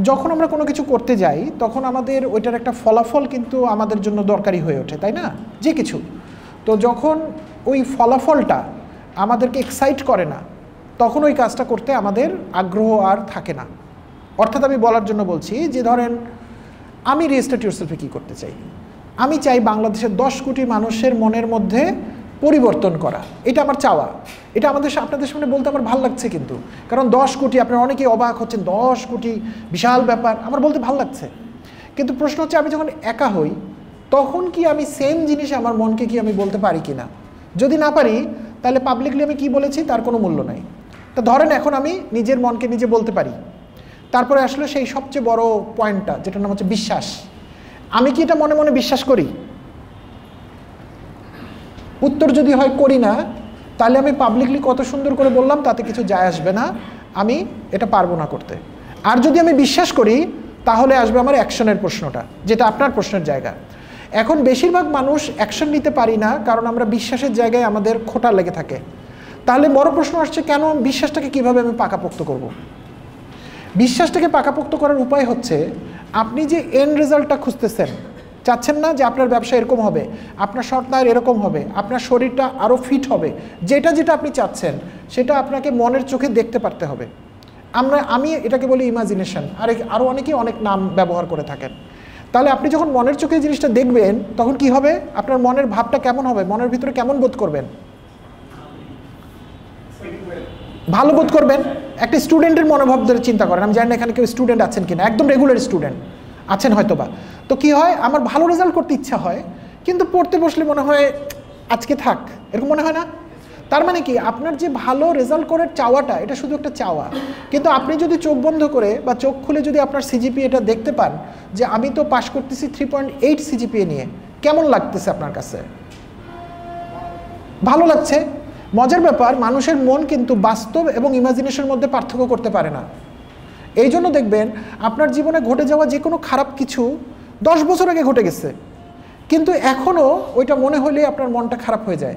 যখন আমরা কোনো কিছু করতে যাই, তখন আমাদের ওইটার একটা ফলাফল কিন্তু আমাদের জন্য দরকারি হয়ে ওঠে, তাই না? যে কিছু, তো যখন ওই ফলাফলটা আমাদেরকে এক্সাইট করে না, তখন ওই কাজটা করতে আমাদের আগ্রহ আর থাকে না। অর্থাৎ আমি বলার জন্য বলছি যে ধরেন আমি রিস্টার্ট ইউরসেলফে কী করতে চাই, আমি চাই বাংলাদেশের 10 কোটি মানুষের মনের মধ্যে পরিবর্তন করা, এটা আমার চাওয়া। এটা আপনাদের সামনে বলতে আমার ভালো লাগছে, কিন্তু কারণ 10 কোটি, আপনারা অনেকেই অবাক হচ্ছেন, 10 কোটি বিশাল ব্যাপার, আমার বলতে ভালো লাগছে। কিন্তু প্রশ্ন হচ্ছে আমি যখন একা হই, তখন কি আমি সেম জিনিস আমার মনকে কি আমি বলতে পারি কি না? যদি না পারি, তাহলে পাবলিকলি আমি কি বলেছি তার কোনো মূল্য নাই। তা ধরেন এখন আমি নিজের মনকে নিজে বলতে পারি, তারপরে আসলে সেই সবচেয়ে বড় পয়েন্টটা, যেটার নাম হচ্ছে বিশ্বাস। আমি কি এটা মনে মনে বিশ্বাস করি? উত্তর যদি হয় করি না, তাহলে আমি পাবলিকলি কত সুন্দর করে বললাম তাতে কিছু যায় আসবে না, আমি এটা পারবো না করতে। আর যদি আমি বিশ্বাস করি, তাহলে আসবে আমার অ্যাকশনের প্রশ্নটা, যেটা আপনার প্রশ্নের জায়গা। এখন বেশিরভাগ মানুষ অ্যাকশন নিতে পারি না, কারণ আমরা বিশ্বাসের জায়গায় আমাদের খোঁটা লেগে থাকে। তাহলে বড় প্রশ্ন আসছে, কেন বিশ্বাসটাকে কিভাবে আমি পাকাপোক্ত করব? বিশ্বাসটাকে পাকাপোক্ত করার উপায় হচ্ছে, আপনি যে এন্ড রেজাল্টটা খুঁজতেছেন, চাচ্ছেন না যে আপনার ব্যবসা এরকম হবে, আপনার সন্তান এরকম হবে, আপনার শরীরটা আরও ফিট হবে, যেটা যেটা আপনি চাচ্ছেন সেটা আপনাকে মনের চোখে দেখতে পারতে হবে। আমি এটাকে বলি ইমাজিনেশন, আরও অনেকেই অনেক নাম ব্যবহার করে থাকেন। তাহলে আপনি যখন মনের চোখে জিনিসটা দেখবেন, তখন কি হবে? আপনার মনের ভাবটা কেমন হবে? মনের ভিতরে কেমন বোধ করবেন? ভালো বোধ করবেন। একটা স্টুডেন্টের মনোভাব ধরে চিন্তা করেন, আমি জানি না এখানে কেউ স্টুডেন্ট আছেন কিনা, একদম রেগুলার স্টুডেন্ট আছেন হয়তো বা। তো কি হয়, আমার ভালো রেজাল্ট করতে ইচ্ছা হয়, কিন্তু পড়তে বসলে মনে হয় আজকে থাক, এরকম মনে হয় না? তার মানে কি, আপনার যে ভালো রেজাল্ট করার চাওয়াটা, এটা শুধু একটা চাওয়া। কিন্তু আপনি যদি চোখ বন্ধ করে বা চোখ খুলে যদি আপনার সিজিপিএ এটা দেখতে পান, যে আমি তো পাস করতেছি 3.8 সিজিপিএ নিয়ে, কেমন লাগতেছে আপনার কাছে? ভালো লাগছে। মজার ব্যাপার, মানুষের মন কিন্তু বাস্তব এবং ইমাজিনেশনের মধ্যে পার্থক্য করতে পারে না। এই জন্য দেখবেন আপনার জীবনে ঘটে যাওয়া যে কোনো খারাপ কিছু 10 বছর আগে ঘটে গেছে, কিন্তু এখনও ওইটা মনে হলে আপনার মনটা খারাপ হয়ে যায়,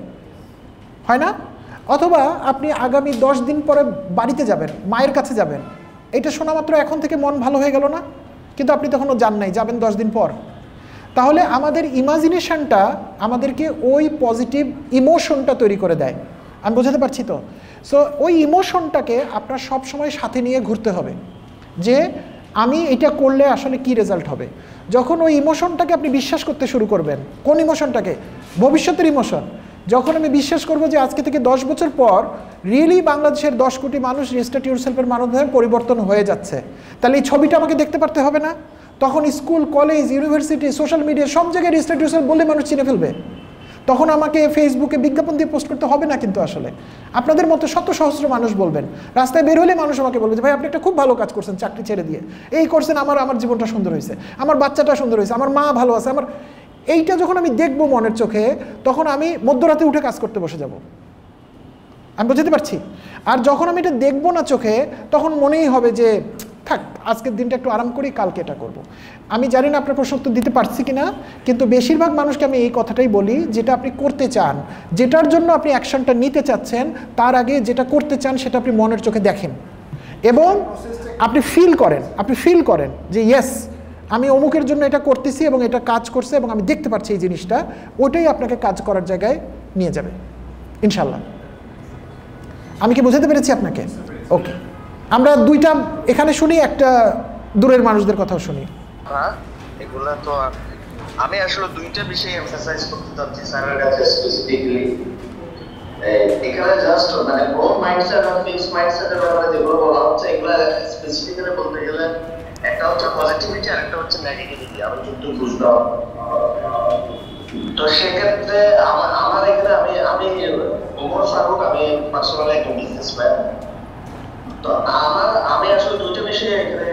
হয় না? অথবা আপনি আগামী 10 দিন পরে বাড়িতে যাবেন, মায়ের কাছে যাবেন, এটা শোনা মাত্র এখন থেকে মন ভালো হয়ে গেল না? কিন্তু আপনি তখনও যান নাই, যাবেন 10 দিন পর। তাহলে আমাদের ইমাজিনেশনটা আমাদেরকে ওই পজিটিভ ইমোশনটা তৈরি করে দেয়। আমি বোঝাতে পারছি তো? সো ওই ইমোশনটাকে আপনার সব সময় সাথে নিয়ে ঘুরতে হবে, যে আমি এটা করলে আসলে কি রেজাল্ট হবে। যখন ওই ইমোশনটাকে আপনি বিশ্বাস করতে শুরু করবেন, কোন ইমোশনটাকে? ভবিষ্যতের ইমোশন। যখন আমি বিশ্বাস করব যে আজকে থেকে 10 বছর পর রিয়েলি বাংলাদেশের 10 কোটি মানুষ রিস্টার্ট ইউরসেলফের মাধ্যমে পরিবর্তন হয়ে যাচ্ছে, তাহলে এই ছবিটা আমাকে দেখতে পারতে হবে না? তখন school, college, university, social media সব জায়গায় রিস্টার্ট ইউরসেলফ বলে মানুষ চিনে ফেলবে। তখন আমাকে ফেসবুকে বিজ্ঞাপন দিয়ে পোস্ট করতে হবে না, কিন্তু আসলে আপনাদের মতো শত সহস্র মানুষ বলবেন। রাস্তায় বের হলে মানুষ আমাকে বলবে যে ভাই আপনি একটা খুব ভালো কাজ করছেন, চাকরি ছেড়ে দিয়ে এই করছেন, আমার জীবনটা সুন্দর হয়েছে, আমার বাচ্চাটা সুন্দর হয়েছে, আমার মা ভালো আছে, আমার এইটা যখন আমি দেখবো মনের চোখে, তখন আমি মধ্যরাতে উঠে কাজ করতে বসে যাব। আমি বুঝতে পারছি। আর যখন আমি এটা দেখবো না চোখে, তখন মনেই হবে যে থাক, আজকের দিনটা একটু আরাম করি, কালকে এটা করব। আমি জানি না আপনার প্রশ্ন উত্তর দিতে পারছি কি না, কিন্তু বেশিরভাগ মানুষকে আমি এই কথাটাই বলি, যেটা আপনি করতে চান, যেটার জন্য আপনি অ্যাকশনটা নিতে চাচ্ছেন, তার আগে যেটা করতে চান সেটা আপনি মনের চোখে দেখেন এবং আপনি ফিল করেন যে ইয়েস, আমি অমুকের জন্য এটা করতেছি এবং এটা কাজ করছে এবং আমি দেখতে পাচ্ছি এই জিনিসটা, ওটাই আপনাকে কাজ করার জায়গায় নিয়ে যাবে ইনশাল্লাহ। আমি কি বোঝাতে পেরেছি আপনাকে? ওকে, আমরা দুইটা এখানে শুনি, একটা দূরের মানুষদের কথাও শুনি। হ্যাঁ, এগুলা তো আমি আসলে দুইটা বিষয় এমফাসাইজ করতে চাচ্ছি স্যারের কাছে স্পেসিফিকলি। এখানে জাস্ট মানে গ্রোথ মাইন্ডসেট আর ফিক্সড মাইন্ডসেটের ব্যাপারে যেগুলো বলা হচ্ছে, এগুলো স্পেসিফিক্যালি বলতে গেলে একটা হচ্ছে পজিটিভিটি আর একটা হচ্ছে নেগেটিভিটি। আমি কিন্তু বুঝলাম, তো সেক্ষেত্রে আমার এখানে আমি ওমর ফারুক, আমি পার্সোনালি একটা বিজনেসম্যান। তো আমি আসলে দুইটা বিষয়ে এখানে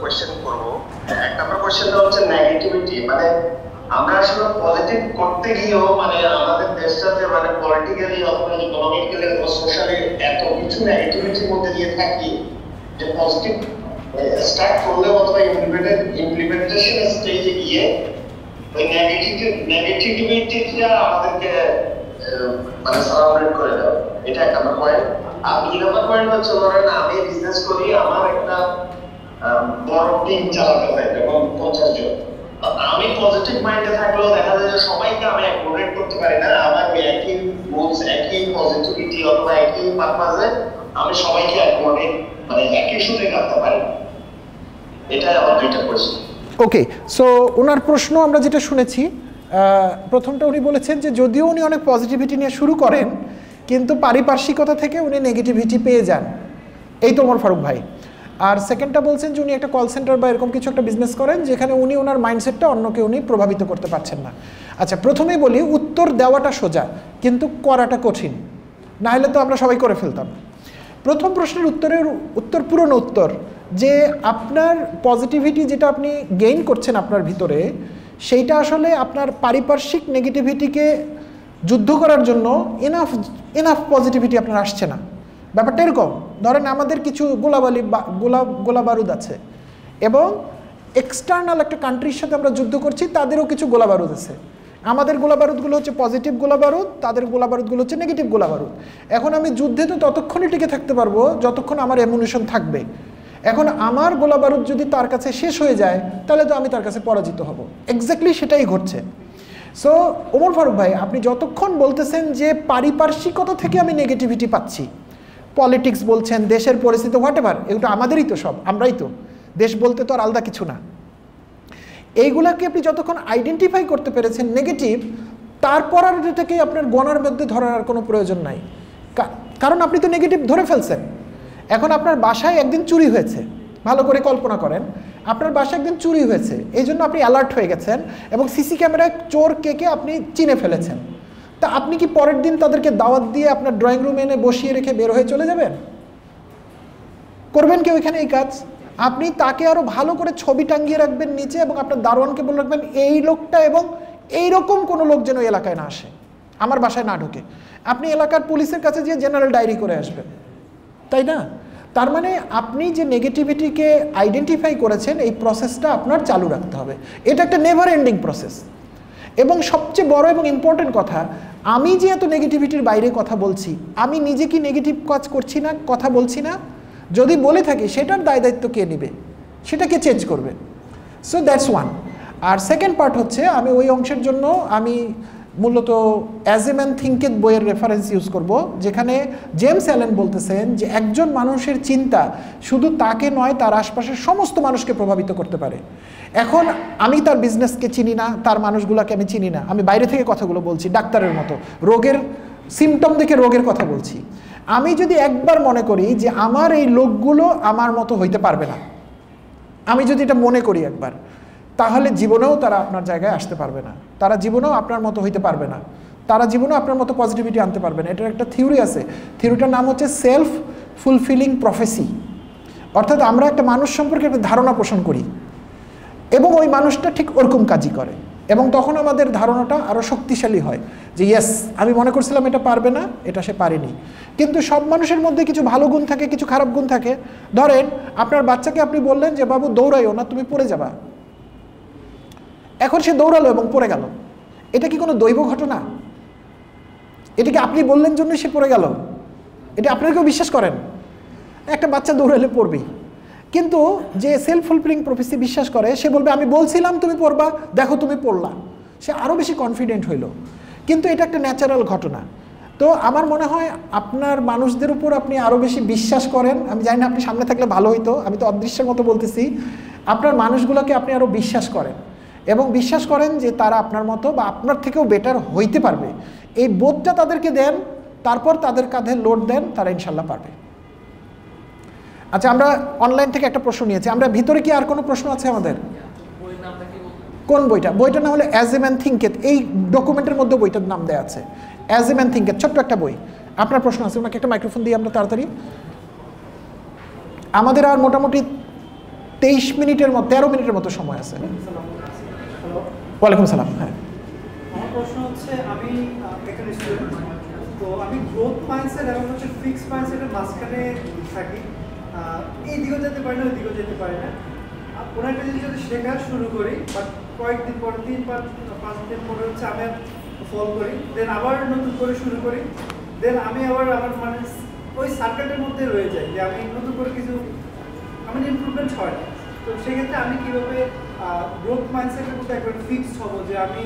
কোয়েশ্চেন করবো। এক নম্বর কোয়েশ্চেনটা হচ্ছে নেগেটিভিটি, মানে আমরা আসলে পজিটিভ করতে গিয়েও মানে আমাদের দেশটাতে মানে পলিটিক্যালি অথবা ইকোনমিক্যালি অথবা সোশ্যালি এত কিছু নেগেটিভিটির মধ্যে দিয়ে থাকি যে পজিটিভ স্টার্ট করলে অথবা ইমপ্লিমেন্টেশন স্টেজে গিয়ে ওই নেগেটিভিটিটা আমাদেরকে মানে সারাউন্ডেড করে দাও। এটা এক নম্বর পয়েন্ট। আর দুই নম্বর পয়েন্ট হচ্ছে, ধরেন আমি বিজনেস করি, আমার একটা বড় টিম চালাতে হয় এবং 50 জন। আমি পজিটিভ মাইন্ডে থাকলেও দেখা যায় যে সবাইকে আমি অ্যাকোমোডেট করতে পারি না। আমার একই রুলস, একই পজিটিভিটি অথবা একই পারপাসে আমি সবাইকে অ্যাকোমোডেট মানে একই সুরে রাখতে পারি। এটাই আমার দুইটা প্রশ্ন। ওকে, সো ওনার প্রশ্ন আমরা যেটা শুনেছি, প্রথমটা উনি বলেছেন যে যদিও উনি অনেক পজিটিভিটি নিয়ে শুরু করেন, কিন্তু পারিপার্শ্বিকতা থেকে উনি নেগেটিভিটি পেয়ে যান। এই তো ওমর ফারুক ভাই। আর সেকেন্ডটা বলছেন যে উনি একটা কল সেন্টার বা এরকম কিছু একটা বিজনেস করেন, যেখানে উনি ওনার মাইন্ডসেটটা অন্যকে উনি প্রভাবিত করতে পারছেন না। আচ্ছা, প্রথমেই বলি, উত্তর দেওয়াটা সোজা কিন্তু করাটা কঠিন, না হলে তো আমরা সবাই করে ফেলতাম। প্রথম প্রশ্নের উত্তর পুরনো উত্তর, যে আপনার পজিটিভিটি যেটা আপনি গেইন করছেন আপনার ভিতরে, সেইটা আসলে আপনার পারিপার্শ্বিক নেগেটিভিটিকে যুদ্ধ করার জন্য এনাফ পজিটিভিটি আপনার আসছে না। ব্যাপারটা এরকম, ধরেন আমাদের কিছু গোলা বারুদ আছে এবং এক্সটার্নাল একটা কান্ট্রির সাথে আমরা যুদ্ধ করছি, তাদেরও কিছু গোলা বারুদ আছে। আমাদের গোলা বারুদগুলো হচ্ছে পজিটিভ গোলা বারুদ, তাদের গোলা বারুদগুলো হচ্ছে নেগেটিভ গোলা বারুদ। এখন আমি যুদ্ধে তো ততক্ষণই টিকে থাকতে পারবো যতক্ষণ আমার অ্যামুনিশন থাকবে। এখন আমার গোলা বারুদ যদি তার কাছে শেষ হয়ে যায়, তাহলে তো আমি তার কাছে পরাজিত হব। এক্স্যাক্টলি সেটাই ঘটছে। সো ওমর ফারুক ভাই, আপনি যতক্ষণ বলতেছেন যে পারিপার্শ্বিকতা থেকে আমি নেগেটিভিটি পাচ্ছি, পলিটিক্স বলছেন, দেশের পরিস্থিতি, হোয়াট এভার, এগুলো আমাদেরই তো, সব আমরাই তো, দেশ বলতে তো আর আলাদা কিছু না। এইগুলাকে আপনি যতক্ষণ আইডেন্টিফাই করতে পেরেছেন নেগেটিভ, তারপর আর এটাকে আপনার গণার মধ্যে ধরার আর কোনো প্রয়োজন নাই, কারণ আপনি তো নেগেটিভ ধরে ফেলছেন। এখন আপনার বাসায় একদিন চুরি হয়েছে, ভালো করে কল্পনা করেন, আপনার বাসায় একদিন চুরি হয়েছে, এই জন্য আপনি অ্যালার্ট হয়ে গেছেন এবং সিসি ক্যামেরায় চোর কে আপনি চিনে ফেলেছেন। তা আপনি কি পরের দিন তাদেরকে দাওয়াত দিয়ে আপনার ড্রয়িং রুমে এনে বসিয়ে রেখে বের হয়ে চলে যাবেন? করবেন কেউ এখানে এই কাজ? আপনি তাকে আরো ভালো করে ছবি টাঙ্গিয়ে রাখবেন নিচে এবং আপনার দারোয়ানকে বলে রাখবেন এই লোকটা এবং এইরকম কোনো লোক যেন এলাকায় না আসে, আমার বাসায় না ঢোকে। আপনি এলাকার পুলিশের কাছে গিয়ে জেনারেল ডায়েরি করে আসবেন, তাই না? তার মানে আপনি যে নেগেটিভিটিকে আইডেন্টিফাই করেছেন, এই প্রসেসটা আপনার চালু রাখতে হবে। এটা একটা নেভার এন্ডিং প্রসেস। এবং সবচেয়ে বড় এবং ইম্পর্টেন্ট কথা, আমি যে এত নেগেটিভিটির বাইরে কথা বলছি, আমি নিজে কি নেগেটিভ কাজ করছি না, কথা বলছি না? যদি বলে থাকি, সেটার দায় দায়িত্ব কে নেবে, সেটাকে চেঞ্জ করবে। So that's one. আর সেকেন্ড পার্ট হচ্ছে, আমি ওই অংশের জন্য আমি মূলত অ্যাজ এ ম্যান থিঙ্কেথ বইয়ের রেফারেন্স ইউজ করব, যেখানে জেমস অ্যালেন বলতেছেন যে একজন মানুষের চিন্তা শুধু তাকে নয়, তার আশপাশের সমস্ত মানুষকে প্রভাবিত করতে পারে। এখন আমি তার বিজনেসকে চিনি না, তার মানুষগুলোকে আমি চিনি না, আমি বাইরে থেকে কথাগুলো বলছি ডাক্তারের মতো, রোগের সিমটম দেখে রোগের কথা বলছি। আমি যদি একবার মনে করি যে আমার এই লোকগুলো আমার মতো হইতে পারবে না, আমি যদি এটা মনে করি একবার, তাহলে জীবনেও তারা আপনার জায়গায় আসতে পারবে না, তারা জীবনেও আপনার মতো হইতে পারবে না, তারা জীবনেও আপনার মতো পজিটিভিটি আনতে পারবে না। এটার একটা থিওরি আছে, থিওরিটার নাম হচ্ছে সেলফ ফুলফিলিং প্রফেসি। অর্থাৎ আমরা একটা মানুষ সম্পর্কে একটা ধারণা পোষণ করি এবং ওই মানুষটা ঠিক ওরকম কাজই করে। এবং তখন আমাদের ধারণাটা আরও শক্তিশালী হয় যে ইয়েস, আমি মনে করছিলাম এটা পারবে না, এটা সে পারেনি। কিন্তু সব মানুষের মধ্যে কিছু ভালো গুণ থাকে, কিছু খারাপ গুণ থাকে। ধরেন আপনার বাচ্চাকে আপনি বললেন যে বাবু দৌড়াইও না, তুমি পড়ে যাবা। এখন সে দৌড়ালো এবং পড়ে গেল। এটা কি কোনো দৈব ঘটনা? এটাকে আপনি বললেন জন্যই সে পড়ে গেল? এটা আপনারা কেউ বিশ্বাস করেন? একটা বাচ্চা দৌড়ালে পড়বেই। কিন্তু যে সেলফ ফুলফিলিং প্রফেসি বিশ্বাস করে সে বলবে আমি বলছিলাম তুমি পড়বা, দেখো তুমি পড়লা, সে আরও বেশি কনফিডেন্ট হইল। কিন্তু এটা একটা ন্যাচারাল ঘটনা। তো আমার মনে হয় আপনার মানুষদের উপর আপনি আরও বেশি বিশ্বাস করেন। আমি জানি না আপনি সামনে থাকলে ভালো হইতো, আমি তো অদৃশ্যের মতো বলতেছি। আপনার মানুষগুলোকে আপনি আরও বিশ্বাস করেন এবং বিশ্বাস করেন যে তারা আপনার মতো বা আপনার থেকেও বেটার হইতে পারবে। এই বোধটা তাদেরকে দেন, তারপর তাদের কাঁধে লোড দেন, তারা ইনশাল্লাহ পারবে। আচ্ছা, আমরা অনলাইন থেকে একটা প্রশ্ন নিয়েছি। আমরা ভিতরে কি আর কোনো প্রশ্ন আছে আমাদের? কোন বইটা? বইটার নাম হলো অ্যাজ এ ম্যান থিঙ্কেথ। এই ডকুমেন্টের মধ্যে বইটার নাম দেওয়া আছে, অ্যাজ এ ম্যান থিঙ্কেথ, ছোট্ট একটা বই। আপনার প্রশ্ন আছে? ওনাকে একটা মাইক্রোফোন দিয়ে আমরা তাড়াতাড়ি। আমাদের আর মোটামুটি 13 মিনিটের মতো সময় আছে। ওয়ালাইকুম সালাম। হ্যাঁ, আমার প্রশ্ন হচ্ছে, আমি একটা স্টুডেন্ট, তো আমি গ্রোথ মাইন্ডসেট এবং হচ্ছে ফিক্সড মাইন্ডসেটের মাঝখানে থাকি। এই দিকেও যেতে পারি না, ওই দিকেও যেতে পারি না। কোনো একটা জিনিস যদি শেখা শুরু করি, বাট কয়েকদিন পরে 3-5 দিন পরে হচ্ছে আমি ফল করি, দেন আবার নতুন করে শুরু করি, দেন আমি আবার আমার মানে ওই সার্কেলের মধ্যে রয়ে যাই যে আমি নতুন করে কিছু আমার ইমপ্রুভমেন্ট হয় না। তো সেক্ষেত্রে আমি কীভাবে গ্রোথ মাইন্ডসেটের মধ্যে একবার ফিক্সড হবো যে আমি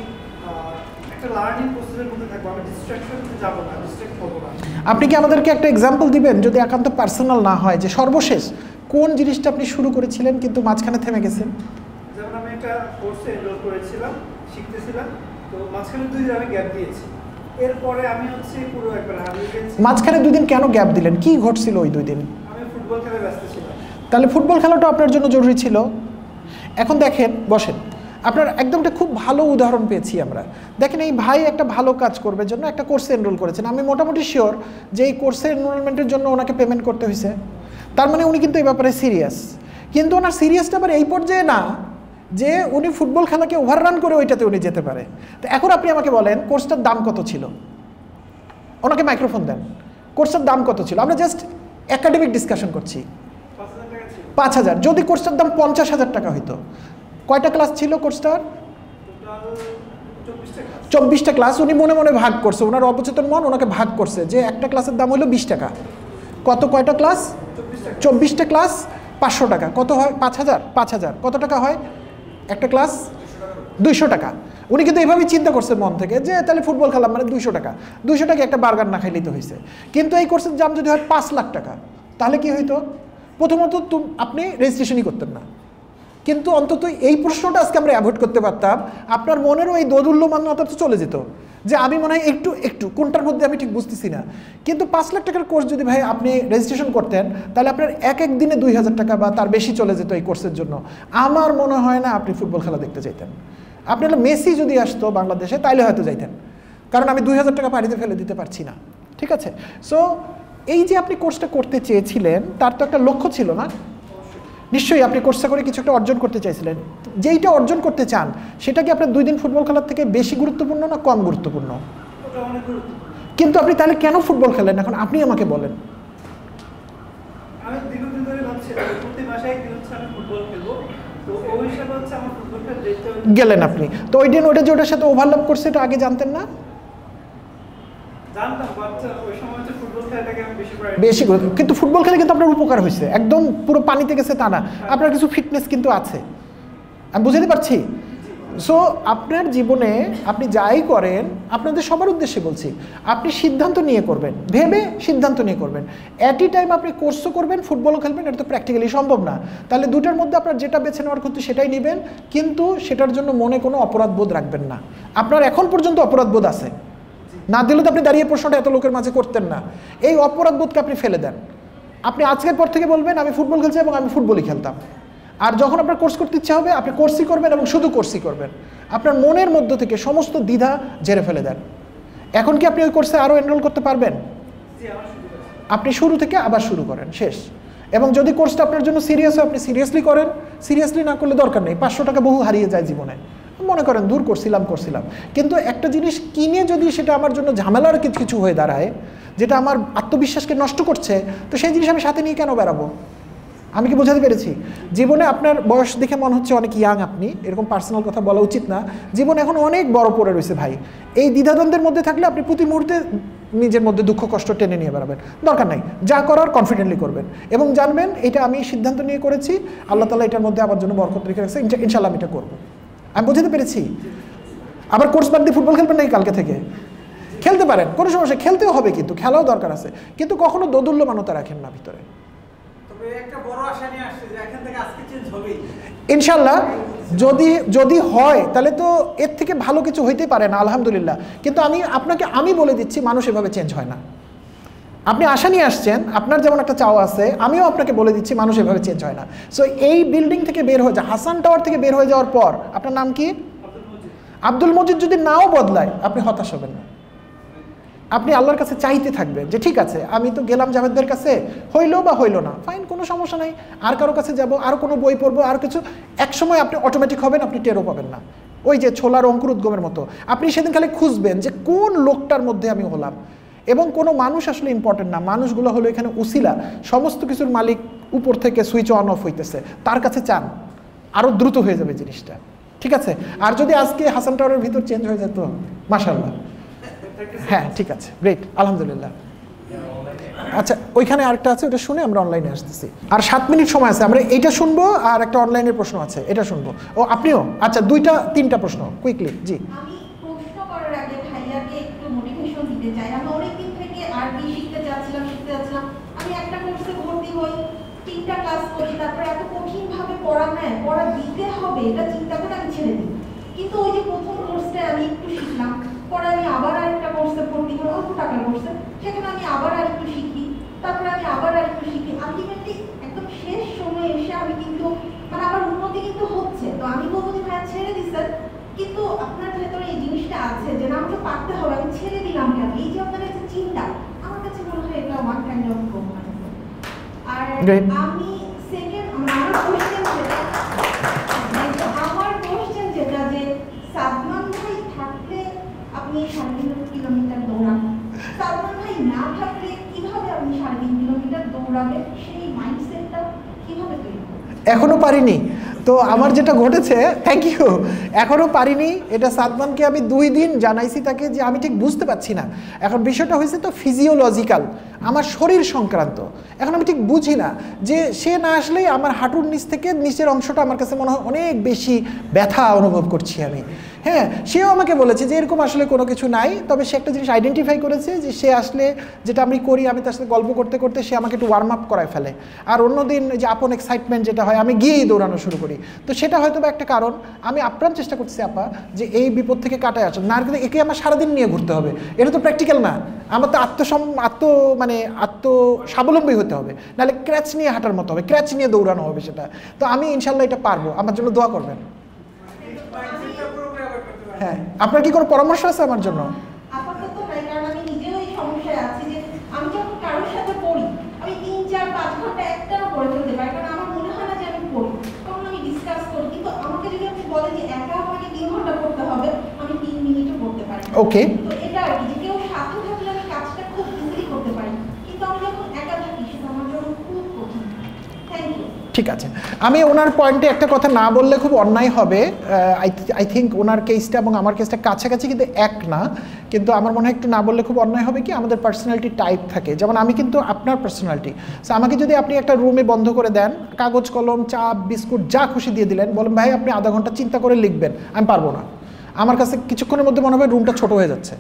একটা লার্নিং প্রসেসের মধ্যে থাকবো, আমি ডিস্ট্রাকশনে যাবো না, ডিস্ট্রাক্ট হবো না? আপনি কি আমাদেরকে একটা এক্সাম্পল দিবেন, যদি একান্ত পার্সোনাল না হয়, যে সর্বশেষ কোন জিনিসটা আপনি শুরু করেছিলেন কিন্তু মাঝখানে থেমে গেছেন? যেমন আমি একটা কোর্সে এনরোল করেছিলাম, শিখতেছিলাম, তো মাঝখানে 2 দিন আমি গ্যাপ দিয়েছি। এরপরে আমি হচ্ছে পুরো একবার হারিয়ে গেছি। মাঝখানে 2 দিন কেন গ্যাপ দিলেন? কি ঘটছিল ওই 2 দিন? আমি ফুটবল খেলায় ব্যস্ত ছিলাম। তাহলে ফুটবল খেলাটা আপনার জন্য জরুরি ছিল। এখন দেখেন, বসেন, আপনার একদম একটা খুব ভালো উদাহরণ পেয়েছি আমরা। দেখেন, এই ভাই একটা ভালো কাজ করবে জন্য একটা কোর্সে এনরোল করেছেন। আমি মোটামুটি শিওর যে এই কোর্সে এনরোলমেন্টের জন্য ওনাকে পেমেন্ট করতে হয়েছে। তার মানে উনি কিন্তু এই ব্যাপারে সিরিয়াস। কিন্তু ওনার সিরিয়াসটা আবার এই পর্যায়ে না যে উনি ফুটবল খেলাকে ওভাররান করে ওইটাতে উনি যেতে পারে। তো এখন আপনি আমাকে বলেন কোর্সটার দাম কত ছিল? ওনাকে মাইক্রোফোন দেন। কোর্সটার দাম কত ছিল? আমরা জাস্ট একাডেমিক ডিসকাশন করছি। 5,000। যদি কোর্সটার দাম 50,000 টাকা হইতো, কয়টা ক্লাস ছিল কোর্সটার? 24টা ক্লাস। উনি মনে মনে ভাগ করছে, ওনার অবচেতন মন ওনাকে ভাগ করছে যে একটা ক্লাসের দাম হলো 20 টাকা। কয়টা ক্লাস? 24টা ক্লাস, 500 টাকা। কত হয়? 5,000। কত টাকা হয় একটা ক্লাস? 200 টাকা। উনি কিন্তু এইভাবেই চিন্তা করছে মন থেকে যে তাহলে ফুটবল খেলা মানে 200 টাকা। 200 টাকা একটা বার্গার না খাইলেই তো হয়েছে। কিন্তু এই কোর্সের দাম যদি হয় 5 লাখ টাকা, তাহলে কি হইতো? প্রথমত আপনি রেজিস্ট্রেশনই করতেন না। কিন্তু অন্তত এই প্রশ্নটা আজকে আমরা অ্যাভয়েড করতে পারতাম। আপনার মনেরও এই দোদুল্যমানতা তো চলে যেত যে আমি মনে হয় একটু কোনটার মধ্যে আমি ঠিক বুঝতেছি না। কিন্তু 5 লাখ টাকার কোর্স যদি ভাই আপনি রেজিস্ট্রেশন করতেন, তাহলে আপনার এক দিনে 2,000 টাকা বা তার বেশি চলে যেত এই কোর্সের জন্য। আমার মনে হয় না আপনি ফুটবল খেলা দেখতে চাইতেন। আপনি হলো মেসি যদি আসতো বাংলাদেশে তাইলে হয়তো যাইতেন, কারণ আমি 2,000 টাকা পানিতে ফেলে দিতে পারছি না। ঠিক আছে? সো এই যে আপনি কোর্সটা করতে চেয়েছিলেন তার তো একটা লক্ষ্য ছিল না? নিশ্চয়ই আপনি কোর্সটা করে কিছু একটা অর্জন করতে চাইছিলেন। যেইটা অর্জন করতে চান সেটা কি আপনার 2 দিন ফুটবল খেলার থেকে বেশি গুরুত্বপূর্ণ না কম গুরুত্বপূর্ণ? কিন্তু আপনি তাহলে কেন ফুটবল খেলেন এখন আপনি আমাকে বলেন। আমি দীর্ঘদিন ধরে ভাবছি প্রতি মাসে একদিন হচ্ছে আমি ফুটবল খেলবো, তো ওই হিসাবে হচ্ছে আমার ফুটবল খেলা দেখতে গেলেন আপনি। তো ওই দিন ওটা যে ওটার সাথে ওভারল্যাপ করছে এটা আগে জানতেন না? জানতাম, বাচ্চা ওই সময় হচ্ছে ফুটবল খেলাটাকে আমি বেশি গুরুত্ব। কিন্তু ফুটবল খেলে কিন্তু আপনার উপকার হয়েছে, একদম পুরো পানিতে গেছে তা না, আপনার কিছু ফিটনেস কিন্তু আছে, আমি বুঝতে পারছি। সো আপনার জীবনে আপনি যাই করেন, আপনাদের সবার উদ্দেশ্যে বলছি, আপনি সিদ্ধান্ত নিয়ে করবেন, ভেবে সিদ্ধান্ত নিয়ে করবেন। অ্যাট ই টাইম আপনি কোর্সও করবেন, ফুটবলও খেলবেন, এটা তো প্র্যাকটিক্যালি সম্ভব না। তাহলে দুটার মধ্যে আপনার যেটা বেছে নেওয়ার ক্ষেত্রে সেটাই নেবেন, কিন্তু সেটার জন্য মনে কোনো অপরাধ বোধ রাখবেন না। আপনার এখন পর্যন্ত অপরাধ বোধ আছে, না দিলে তো আপনি দাঁড়িয়ে প্রশ্নটা এত লোকের মাঝে করতেন না। এই অপরাধ বোধকে আপনি ফেলে দেন। আপনি আজকের পর থেকে বলবেন আমি ফুটবল খেলছি এবং আমি ফুটবলই খেলতাম। আর যখন আপনার কোর্স করতে ইচ্ছা হবে আপনি কোর্সই করবেন এবং শুধু কোর্সই করবেন। আপনার মনের মধ্য থেকে সমস্ত দ্বিধা ঝেড়ে ফেলে দেন। এখন কি আপনি ওই কোর্সে আরও এনরোল করতে পারবেন? আপনি শুরু থেকে আবার শুরু করেন, শেষ। এবং যদি কোর্সটা আপনার জন্য সিরিয়াস হয় আপনি সিরিয়াসলি করেন, সিরিয়াসলি না করলে দরকার নেই। 500 টাকা বহু হারিয়ে যায় জীবনে, মনে করেন দূর করছিলাম, কিন্তু একটা জিনিস কিনে যদি সেটা আমার জন্য ঝামেলার কিছু হয়ে দাঁড়ায়, যেটা আমার আত্মবিশ্বাসকে নষ্ট করছে, তো সেই জিনিস আমি সাথে নিয়ে কেন বেরাবো? আমি কি বোঝাতে পেরেছি? জীবনে আপনার বয়স দেখে মনে হচ্ছে অনেক ইয়াং, আপনি এরকম পার্সোনাল কথা বলা উচিত না। জীবন এখন অনেক বড় পড়ে রয়েছে ভাই। এই দ্বিধাদ্বন্দ্বের মধ্যে থাকলে আপনি প্রতি মুহূর্তে নিজের মধ্যে দুঃখ কষ্ট টেনে নিয়ে বেড়াবেন, দরকার নাই। যা করার কনফিডেন্টলি করবেন এবং জানবেন এটা আমি সিদ্ধান্ত নিয়ে করেছি, আল্লাহ তাআলা এটার মধ্যে আমার জন্য বরকত রেখে রাখছে, ইনশাআল্লাহ আমি এটা করবো। আমি বোঝাতে পেরেছি? আবার কোর্স বাদ দিয়ে ফুটবল খেলবেন নাকি কালকে থেকে? খেলতে পারেন, কোনো সমস্যা, খেলতেও হবে, কিন্তু খেলাও দরকার আছে, কিন্তু কখনো দোদুল্যমানতা রাখেন না ভিতরে। ইনশাল্লাহ যদি হয় তাহলে তো এর থেকে ভালো কিছু হইতে পারে না, আলহামদুলিল্লাহ। কিন্তু আমি বলে দিচ্ছি, মানুষ এভাবে চেঞ্জ হয় না। আপনি আশা নিয়ে আসছেন, আপনার যেমন একটা চাওয়া আছে, আমিও আপনাকে বলে দিচ্ছি মানুষ এভাবে চেঞ্জ হয় না। সো এই বিল্ডিং থেকে বের হয়ে হাসান টাওয়ার থেকে বের হয়ে যাওয়ার পর, আপনার নাম কি? আব্দুল মজিদ। যদি নাও বদলায় আপনি হতাশ হবেন না, আপনি আল্লাহর কাছে চাইতে থাকবেন যে ঠিক আছে, আমি তো গেলাম জাভেদদের কাছে, হইলো বা হইলো না, ফাইন, কোনো সমস্যা নাই, আর কারো কাছে যাব, আর কোনো বই পড়বো, আর কিছু। একসময় আপনি অটোমেটিক হবেন, আপনি টেরও পাবেন না। ওই যে ছোলার অঙ্কুর উদ্গমের মতো, আপনি সেদিন খালি খুঁজবেন যে কোন লোকটার মধ্যে আমি হলাম। এবং কোনো মানুষ আসলে ইম্পর্টেন্ট না, মানুষগুলো হলো এখানে উসিলা। সমস্ত কিছুর মালিক উপর থেকে সুইচ অন অফ হইতেছে, তার কাছে চান, আরও দ্রুত হয়ে যাবে জিনিসটা, ঠিক আছে? আর যদি আজকে হাসান টাওয়ারের ভিতর চেঞ্জ হয়ে যেত, মাশাআল্লাহ। হ্যাঁ, ঠিক আছে, গ্রেট, আলহামদুলিল্লাহ। আচ্ছা, ওইখানে আরেকটা আছে, ওটা শুনে আমরা অনলাইনে আসতেছি। আর 7 মিনিট সময় আছে, আমরা এইটা শুনবো, আর একটা অনলাইনের প্রশ্ন আছে, এটা শুনবো। ও, আপনিও? আচ্ছা, 2-3টা প্রশ্ন কুইকলি। জি, আমি প্রশ্ন করার আগে ভাইয়াকে একটু মোটিভেশন দিতে চাই। আমি অনেকদিন থেকে আরবি শিখতে যাচ্ছিলাম। আমি একটা কোর্সে ভর্তি হই, 3টা ক্লাস করি, তারপরে এত কঠিন ভাবে পড়া দিতে হবে এটা চিন্তা করে আমি ছেড়ে দিই। কিন্তু ওই যে প্রথম কোর্সটা আমি একটু শিখলাম, পরে আমি আবার আরেকটা কোর্সে ভর্তি হই, অল্প টাকার কোর্সে, সেখানে আমি আবার আরেকটু শিখি, তারপরে আমি আবার আরেকটু শিখি। আলটিমেটলি একদম শেষ সময়ে এসে আমি কিন্তু আমার উন্নতি কিন্তু হচ্ছে। তো আমি বলবো যে ভাইয়া ছেড়ে দিচ্ছেন, কিন্তু আপনার ভেতরে এই জিনিসটা আছে যে না, আমাকে পারতে হবে, আমি ছেড়ে দিলাম কেন, এই যে আপনার একটা চিন্তা, আমার কাছে মনে হয় এটা ওয়ান কাইন্ড অফ প্রবলেম। আর আমি আমার কোশ্চেন যেটা যে সাদমান ভাই থাকলে আপনি 3.5 কিলোমিটার দৌড়ান, সাদমান ভাই না থাকলে কিভাবে আপনি 3.5 কিলোমিটার দৌড়াবেন, সেই মাইন্ডসেটটা কিভাবে তৈরি করবেন? এখনো পারিনি। তো আমার যেটা ঘটেছে, থ্যাংক ইউ, এখনও পারিনি। এটা সাদমানকে আমি 2 দিন জানাইছি তাকে যে আমি ঠিক বুঝতে পারছি না। এখন বিষয়টা হয়েছে তো ফিজিওলজিক্যাল, আমার শরীর সংক্রান্ত। এখন আমি ঠিক বুঝি না যে সে না আসলেই আমার হাঁটুর নিচ থেকে নিচের অংশটা আমার কাছে মনে হয় অনেক বেশি ব্যথা অনুভব করছি আমি। হ্যাঁ, সেও আমাকে বলেছে যে এরকম আসলে কোনো কিছু নাই, তবে সে একটা জিনিস আইডেন্টিফাই করেছে যে সে আসলে যেটা আমি করি, আমি তার সাথে গল্প করতে করতে সে আমাকে একটু ওয়ার্ম আপ করায় ফেলে। আর অন্যদিন যে আপন এক্সাইটমেন্ট যেটা হয়, আমি গিয়েই দৌড়ানো শুরু করি। তো সেটা হয়তো বা একটা কারণ। আমি আপ্রাণ চেষ্টা করছি আপা যে এই বিপদ থেকে কাটায় আসুন না, কিন্তু একে আমার সারাদিন নিয়ে ঘুরতে হবে, এটা তো প্র্যাকটিক্যাল না। আমার তো আত্মস্বাবলম্বী হতে হবে, নাহলে ক্র্যাচ নিয়ে হাঁটার মতো হবে, ক্র্যাচ নিয়ে দৌড়ানো হবে সেটা। তো আমি ইনশাল্লাহ এটা পারবো, আমার জন্য দোয়া করবেন। হ্যাঁ, আপনার কি কোনো পরামর্শ আছে আমার জন্য? আপাতত নাই, কারণ আমি নিজেও এই সমস্যায় আছি যে আমি যখন কারোর সাথে পড়ি, আমি 3-4-5 ঘন্টা একটানা পড়ে ফেলতে পারি, কারণ আমার মনে হয় না যে আমি পড়ি। তখন আমি ডিসকাস করি, কিন্তু আমাকে যদি আপনি বলেন যে একা আমাকে 3 ঘন্টা পড়তে হবে, আমি 3 মিনিটও পড়তে পারি। ওকে, তো এটা আর কি, যে কেউ সাথে থাকলে আমি কাজটা খুব ইজিলি করতে পারি, কিন্তু আমি যখন একা থাকি সেটা আমার জন্য খুব কঠিন। Thank you. ঠিক আছে, আমি ওনার পয়েন্টে একটা কথা না বললে খুব অন্যায় হবে। আই থিঙ্ক ওনার কেসটা এবং আমার কেসটা কাছাকাছি, কিন্তু এক না। কিন্তু আমার মনে হয় একটু না বললে খুব অন্যায় হবে কি, আমাদের পার্সোনালিটি টাইপ থাকে। যেমন আমি কিন্তু আপনার পার্সোনালিটি, সো আমাকে যদি আপনি একটা রুমে বন্ধ করে দেন, কাগজ কলম চা বিস্কুট যা খুশি দিয়ে দিলেন, বলেন ভাই আপনি আধা ঘন্টা চিন্তা করে লিখবেন, আমি পারবো না। আমার কাছে কিছুক্ষণের মধ্যে মনে হবে রুমটা ছোট হয়ে যাচ্ছে।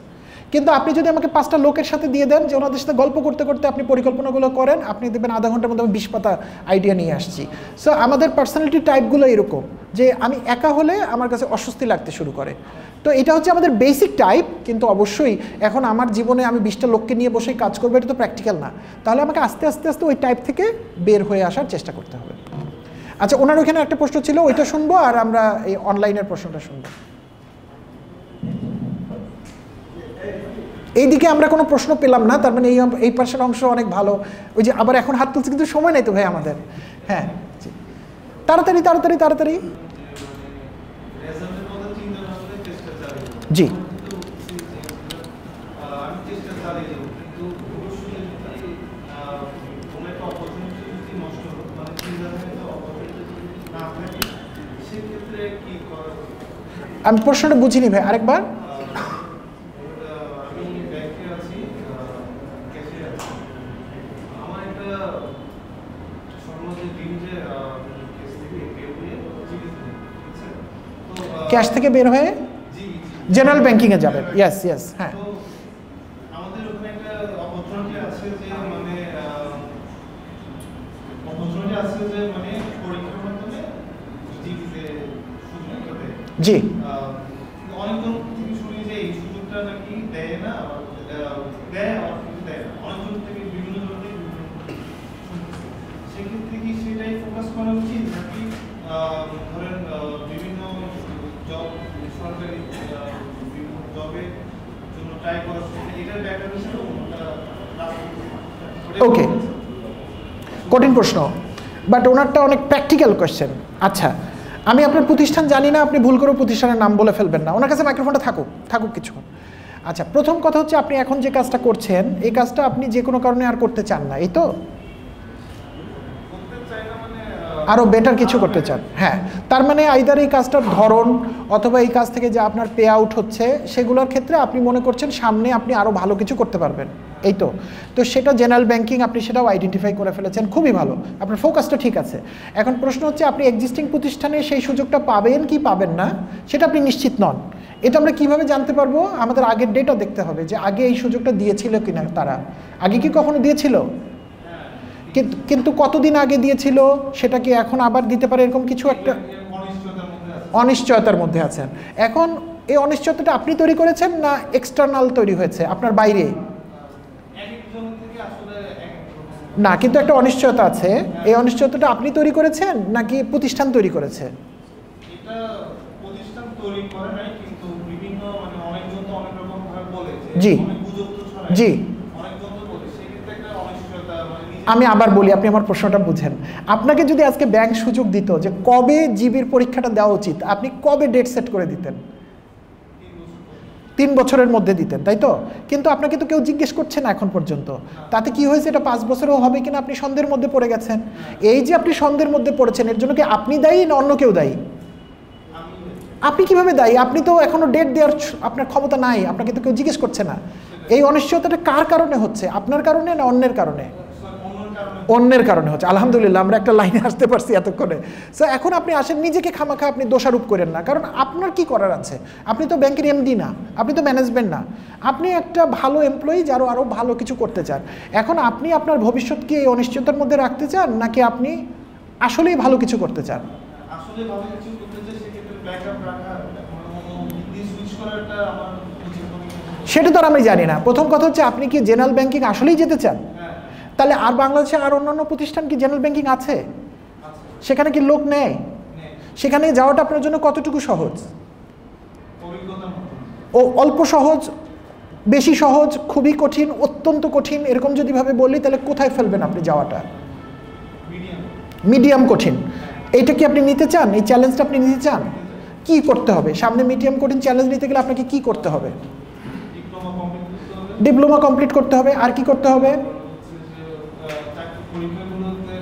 কিন্তু আপনি যদি আমাকে 5টা লোকের সাথে দিয়ে দেন যে ওনাদের সাথে গল্প করতে করতে আপনি পরিকল্পনাগুলো করেন, আপনি দেখবেন আধা ঘন্টার মধ্যে আমি 20 পাতা আইডিয়া নিয়ে আসছি। সো আমাদের পার্সোনালিটি টাইপগুলো এরকম যে আমি একা হলে আমার কাছে অস্বস্তি লাগতে শুরু করে। তো এটা হচ্ছে আমাদের বেসিক টাইপ। কিন্তু অবশ্যই এখন আমার জীবনে আমি 20টা লোককে নিয়ে বসেই কাজ করবো, এটা তো প্র্যাকটিক্যাল না। তাহলে আমাকে আস্তে আস্তে আস্তে ওই টাইপ থেকে বের হয়ে আসার চেষ্টা করতে হবে। আচ্ছা, ওনার ওইখানে একটা প্রশ্ন ছিল, ওইটা শুনবো, আর আমরা এই অনলাইনের প্রশ্নটা শুনবো। এইদিকে আমরা কোনো প্রশ্ন পেলাম না, তার মানে এই পাশের অংশ অনেক ভালো। ওই যে আবার এখন হাত তুলছে, কিন্তু সময় নেই তো ভাই আমাদের। হ্যাঁ, তাড়াতাড়ি তাড়াতাড়ি তাড়াতাড়ি। জি, আমি প্রশ্নটা বুঝিনি ভাই, আরেকবার। ক্যাশ থেকে বের হয়ে জেনারেল ব্যাংকিং এ যাবেন, ইয়েস ইয়েস, হ্যাঁ। আমাদের ওখানে একটা অপরচুনিটি আছে যে মানে পরীক্ষার মাধ্যমে জিপিতে সুযোগ দেয়। জি, অনেকজন থেকে শুনি যে এই সুযোগটা নাকি দেয় না, দেয় আর কিন্তু দেয় না, অনেকজন থেকে বিভিন্ন ধরনের সেক্ষেত্রে কি সেটাই ফোকাস করা উচিত নাকি ধরেন বিভিন্ন জব সরকারি বিভিন্ন জবের জন্য ট্রাই করা উচিত, এটার ব্যাপারে ছিল ওকে, কঠিন প্রশ্ন, বাট ওনারটা অনেক প্র্যাকটিক্যাল কোয়েশ্চেন। আচ্ছা, আমি আপনার প্রতিষ্ঠান জানি না, আপনি ভুল করে প্রতিষ্ঠানের নাম বলে ফেলবেন না, ওনার কাছে মাইক্রোফোনটা থাকুক কিছুক্ষণ। আচ্ছা, প্রথম কথা হচ্ছে আপনি এখন যে কাজটা করছেন এই কাজটা আপনি যে কোনো কারণে আর করতে চান না, এই তো? আরও বেটার কিছু করতে চান, হ্যাঁ। তার মানে আইদার এই কাজটার ধরন অথবা এই কাজ থেকে যে আপনার পে আউট হচ্ছে সেগুলোর ক্ষেত্রে আপনি মনে করছেন সামনে আপনি আরও ভালো কিছু করতে পারবেন, এই তো? তো সেটা জেনারেল ব্যাংকিং, আপনি সেটাও আইডেন্টিফাই করে ফেলেছেন, খুবই ভালো, আপনার ফোকাসটা ঠিক আছে। এখন প্রশ্ন হচ্ছে আপনি এক্সিস্টিং প্রতিষ্ঠানে সেই সুযোগটা পাবেন কি পাবেন না সেটা আপনি নিশ্চিত নন। এটা আমরা কিভাবে জানতে পারবো? আমাদের আগের ডেটা দেখতে হবে যে আগে এই সুযোগটা দিয়েছিল কিনা, তারা আগে কি কখনো দিয়েছিল, কিন্তু কতদিন আগে দিয়েছিল সেটা কি এখন আবার দিতে পারে, এরকম কিছু একটা অনিশ্চয়তার মধ্যে আছেন। এখন এই অনিশ্চয়তাটা আপনি তৈরি করেছেন না এক্সটার্নাল তৈরি হয়েছে আপনার বাইরে? না, কিন্তু একটা অনিশ্চয়তা আছে, এই অনিশ্চয়তাটা আপনি তৈরি করেছেন নাকি প্রতিষ্ঠান তৈরি করেছে? জি জি, আমি আবার বলি, আপনি আমার প্রশ্নটা বুঝেন। আপনাকে যদি আজকে ব্যাংক সুযোগ দিত যে কবে জিবির পরীক্ষাটা দেওয়া উচিত, আপনি কবে ডেট সেট করে দিতেন? 3 বছরের মধ্যে দিতেন, তাই তো? কিন্তু আপনাকে তো কেউ জিজ্ঞেস করছে না এখন পর্যন্ত। তাতে কি হয়েছে, এটা 5 বছরেও হবে কিনা আপনি সন্দেহের মধ্যে পড়ে গেছেন। এই যে আপনি সন্দেহের মধ্যে পড়েছেন, এর জন্য কি আপনি দায়ী না অন্য কেউ দায়ী? আপনি কিভাবে দায়ী? আপনি তো এখনো ডেট দেওয়ার আপনার ক্ষমতা নাই, আপনাকে তো কেউ জিজ্ঞেস করছে না। এই অনিশ্চয়তাটা কার কারণে হচ্ছে, আপনার কারণে না অন্যের কারণে? অন্যের কারণে হচ্ছে। আলহামদুলিল্লাহ, আমরা একটা লাইনে আসতে পারছি এতক্ষণে। সো এখন আপনি আসেন, নিজেকে খামাখা আপনি দোষারোপ করেন না, কারণ আপনার কি করার আছে? আপনি তো ব্যাংকের এমডি না, আপনি তো ম্যানেজমেন্ট না, আপনি একটা ভালো এমপ্লয়ি যারও আরও ভালো কিছু করতে চান। এখন আপনি আপনার ভবিষ্যৎকে এই অনিশ্চয়তার মধ্যে রাখতে চান নাকি আপনি আসলেই ভালো কিছু করতে চান? সেটা তো আমি জানি না। প্রথম কথা হচ্ছে আপনি কি জেনারেল ব্যাংকিং আসলেই যেতে চান? তাহলে আর বাংলাদেশে আর অন্যান্য প্রতিষ্ঠান কি জেনারেল ব্যাংকিং আছে? সেখানে কি লোক নেয়? সেখানে যাওয়াটা আপনার জন্য কতটুকু সহজ? ও অল্প সহজ, বেশি সহজ, খুবই কঠিন, অত্যন্ত কঠিন, এরকম যদি ভাবে বলি তাহলে কোথায় ফেলবেন আপনি যাওয়াটা? মিডিয়াম কঠিন। এইটা কি আপনি নিতে চান? এই চ্যালেঞ্জটা আপনি নিতে চান? কি করতে হবে সামনে? মিডিয়াম কঠিন চ্যালেঞ্জ নিতে গেলে আপনাকে কি করতে হবে? ডিপ্লোমা কমপ্লিট করতে হবে। আর কি করতে হবে?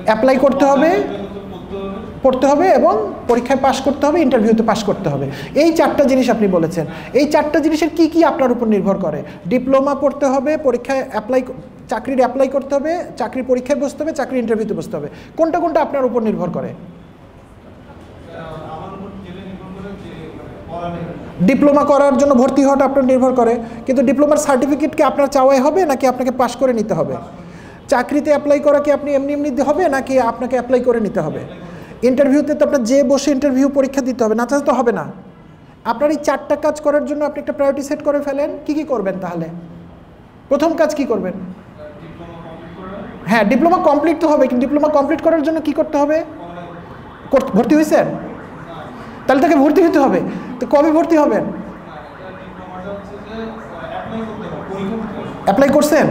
অ্যাপ্লাই করতে হবে, পড়তে হবে এবং পরীক্ষায় পাশ করতে হবে, ইন্টারভিউতে পাশ করতে হবে। এই 4টা জিনিস আপনি বলেছেন। এই 4টা জিনিসের কি কি আপনার উপর নির্ভর করে? ডিপ্লোমা পড়তে হবে, পরীক্ষায় চাকরির অ্যাপ্লাই করতে হবে, চাকরির পরীক্ষায় বসতে হবে, চাকরির ইন্টারভিউতে বসতে হবে। কোনটা কোনটা আপনার উপর নির্ভর করে? ডিপ্লোমা করার জন্য ভর্তি হওয়াটা আপনার নির্ভর করে, কিন্তু ডিপ্লোমার সার্টিফিকেট কি আপনার চাওয়াই হবে নাকি আপনাকে পাশ করে নিতে হবে? চাকরিতে অ্যাপ্লাই করা কি আপনি এমনি এমনি হবে নাকি আপনাকে অ্যাপ্লাই করে নিতে হবে? ইন্টারভিউতে তো আপনার যে বসে ইন্টারভিউ পরীক্ষা দিতে হবে, না চাইলে তো হবে না। আপনার এই 4টা কাজ করার জন্য আপনি একটা প্রায়োরিটি সেট করে ফেলেন। কি কি করবেন তাহলে? প্রথম কাজ কি করবেন? হ্যাঁ, ডিপ্লোমা কমপ্লিট তো হবে, কিন্তু ডিপ্লোমা কমপ্লিট করার জন্য কি করতে হবে? ভর্তি হয়েছেন? তাহলে তাকে ভর্তি হতে হবে। তো কবে ভর্তি হবেন? অ্যাপ্লাই করছেন?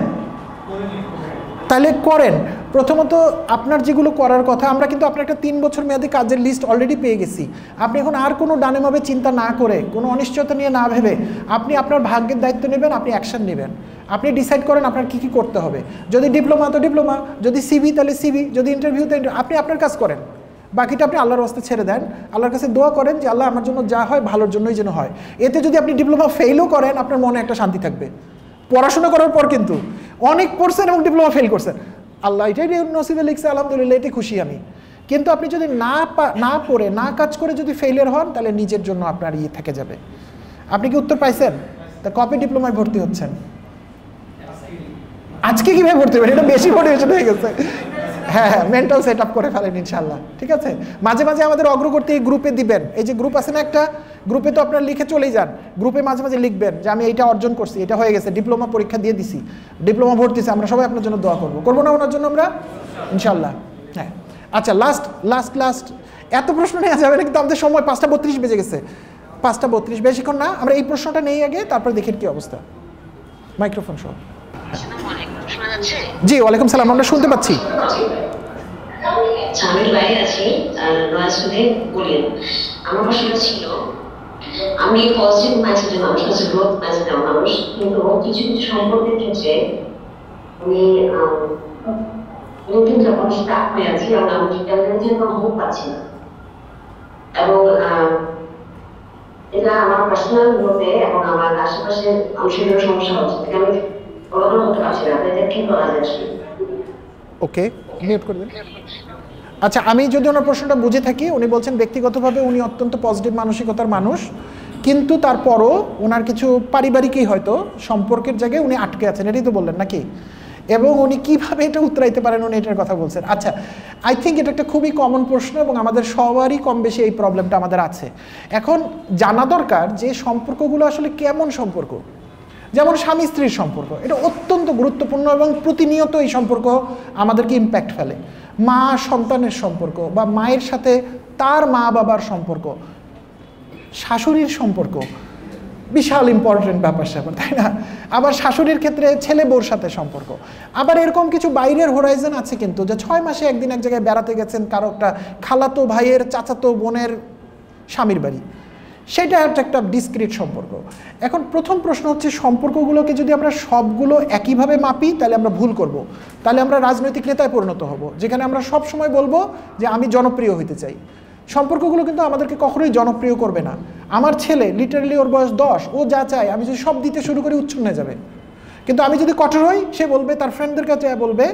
তাহলে করেন। প্রথমত আপনার যেগুলো করার কথা, আমরা কিন্তু আপনার একটা 3 বছর মেয়াদী কাজের লিস্ট অলরেডি পেয়ে গেছি। আপনি এখন আর কোনো ডানেভাবে চিন্তা না করে, কোনো অনিশ্চয়তা নিয়ে না ভেবে আপনি আপনার ভাগ্যের দায়িত্ব নেবেন, আপনি অ্যাকশন নেবেন। আপনি ডিসাইড করেন আপনার কী কী করতে হবে। যদি ডিপ্লোমা তো ডিপ্লোমা, যদি সিভি তাহলে সিভি, যদি ইন্টারভিউতে আপনি আপনার কাজ করেন, বাকিটা আপনি আল্লাহর রাস্তায় ছেড়ে দেন। আল্লাহর কাছে দোয়া করেন যে আল্লাহ আমার জন্য যা হয় ভালোর জন্যই যেন হয়। এতে যদি আপনি ডিপ্লোমা ফেলও করেন, আপনার মনে একটা শান্তি থাকবে। পড়াশোনা করার পর কিন্তু অনেক পড়ছেন এবং ডিপ্লোমা ফেল করছেন, আল্লাহ এটাই নসিবে লিখছে, আলহামদুলিল্লাহ, এটাই খুশি আমি। কিন্তু আপনি যদি না পড়ে না কাজ করে যদি ফেলিয়ার হন, তাহলে নিজের জন্য আপনার থেকে যাবে। আপনি কি উত্তর পাইছেন? তা কবে ডিপ্লোমায় ভর্তি হচ্ছেন? আজকে কীভাবে ভর্তি হবেন? এটা বেশি মোটিভেশন হয়ে গেছে। হ্যাঁ, মেন্টাল সেট আপ করে ফেলেন ইনশাল্লাহ, ঠিক আছে? মাঝে মাঝে আমাদের অগ্রগতি এই গ্রুপে দিবেন। এই যে গ্রুপ আছে না একটা, গ্রুপে তো আপনারা লিখে চলেই যান, গ্রুপে মাঝে মাঝে লিখবেন যে আমি এইটা অর্জন করছি, এটা হয়ে গেছে, ডিপ্লোমা পরীক্ষা দিয়ে দিছি, ডিপ্লোমা ভর্তিছে, আমরা সবাই আপনার জন্য দোয়া করবো না ওনার জন্য আমরা ইনশাল্লাহ? হ্যাঁ, আচ্ছা, লাস্ট এত প্রশ্ন নেওয়া যাবে না, কিন্তু আমাদের সময় 5:32 বেজে গেছে। 5:32 বেশিক্ষণ না, আমরা এই প্রশ্নটা নেই আগে, তারপর দেখেন কি অবস্থা। মাইক্রোফোন সহ। জি, ওয়ালাইকুম সালাম, আমরা শুনতে পাচ্ছি। আমি বাইরে আছি, শুনে বলেন। আমার প্রশ্নটা ছিল, আমি পজিটিভ মাইন্ডসেটের মানুষ, গ্রোথ মাইন্ডসেটের মানুষ, কিন্তু কিছু কিছু সম্পর্কের ক্ষেত্রে আমি নতুন যখন স্টার্ট হয়ে আছি এবং আমি ঠিকঠাক মুখ পাচ্ছি না, এবং এটা আমার পার্সোনাল গ্রোথে এবং আমার আশেপাশে মানুষের সমস্যা হচ্ছে, আমি বলানো হতে পারছি না। এটা কি করা যায়? ওকে, মিউট করবেন। আচ্ছা, আমি যদি ওনার প্রশ্নটা বুঝে থাকি, উনি বলছেন ব্যক্তিগতভাবে উনি অত্যন্ত পজিটিভ মানসিকতার মানুষ, কিন্তু তারপরও ওনার কিছু পারিবারিকই হয়তো সম্পর্কের জায়গায় উনি আটকে আছেন, এটাই তো বললেন নাকি? এবং উনি কীভাবে এটা উতরাইতে পারেন, উনি এটার কথা বলছেন। আচ্ছা, আই থিঙ্ক এটা একটা খুবই কমন প্রশ্ন এবং আমাদের সবারই কম বেশি এই প্রবলেমটা আমাদের আছে। এখন জানা দরকার যে সম্পর্কগুলো আসলে কেমন সম্পর্ক। যেমন স্বামী স্ত্রীর সম্পর্ক, এটা অত্যন্ত গুরুত্বপূর্ণ এবং প্রতিনিয়ত এই সম্পর্ক আমাদেরকে ইম্প্যাক্ট ফেলে। মা সন্তানের সম্পর্ক, বা মায়ের সাথে তার মা বাবার সম্পর্ক, শাশুড়ির সম্পর্ক, বিশাল ইম্পর্টেন্ট ব্যাপার স্যাপার, তাই না? আবার শাশুড়ির ক্ষেত্রে ছেলে বউর সাথে সম্পর্ক। আবার এরকম কিছু বাইরের হোরাইজন আছে কিন্তু, যে 6 মাসে একদিন এক জায়গায় বেড়াতে গেছেন কারো একটা খালাতো ভাইয়ের চাচাতো বোনের স্বামীর বাড়ি, সেটা একটা ডিসক্রিট সম্পর্ক। এখন প্রথম প্রশ্ন হচ্ছে, সম্পর্কগুলোকে যদি আমরা সবগুলো একইভাবে মাপি তাহলে আমরা ভুল করব। তাহলে আমরা রাজনৈতিক নেতায় পরিণত হব, যেখানে আমরা সব সময় বলবো যে আমি জনপ্রিয় হইতে চাই। সম্পর্কগুলো কিন্তু আমাদেরকে কখনোই জনপ্রিয় করবে না। আমার ছেলে লিটারালি ওর বয়স 10, ও যা চায় আমি যদি সব দিতে শুরু করি উচ্ছন্ন হয়ে যাবে। কিন্তু আমি যদি কঠোর হই, সে বলবে, তার ফ্রেন্ডদের কাছে বলবে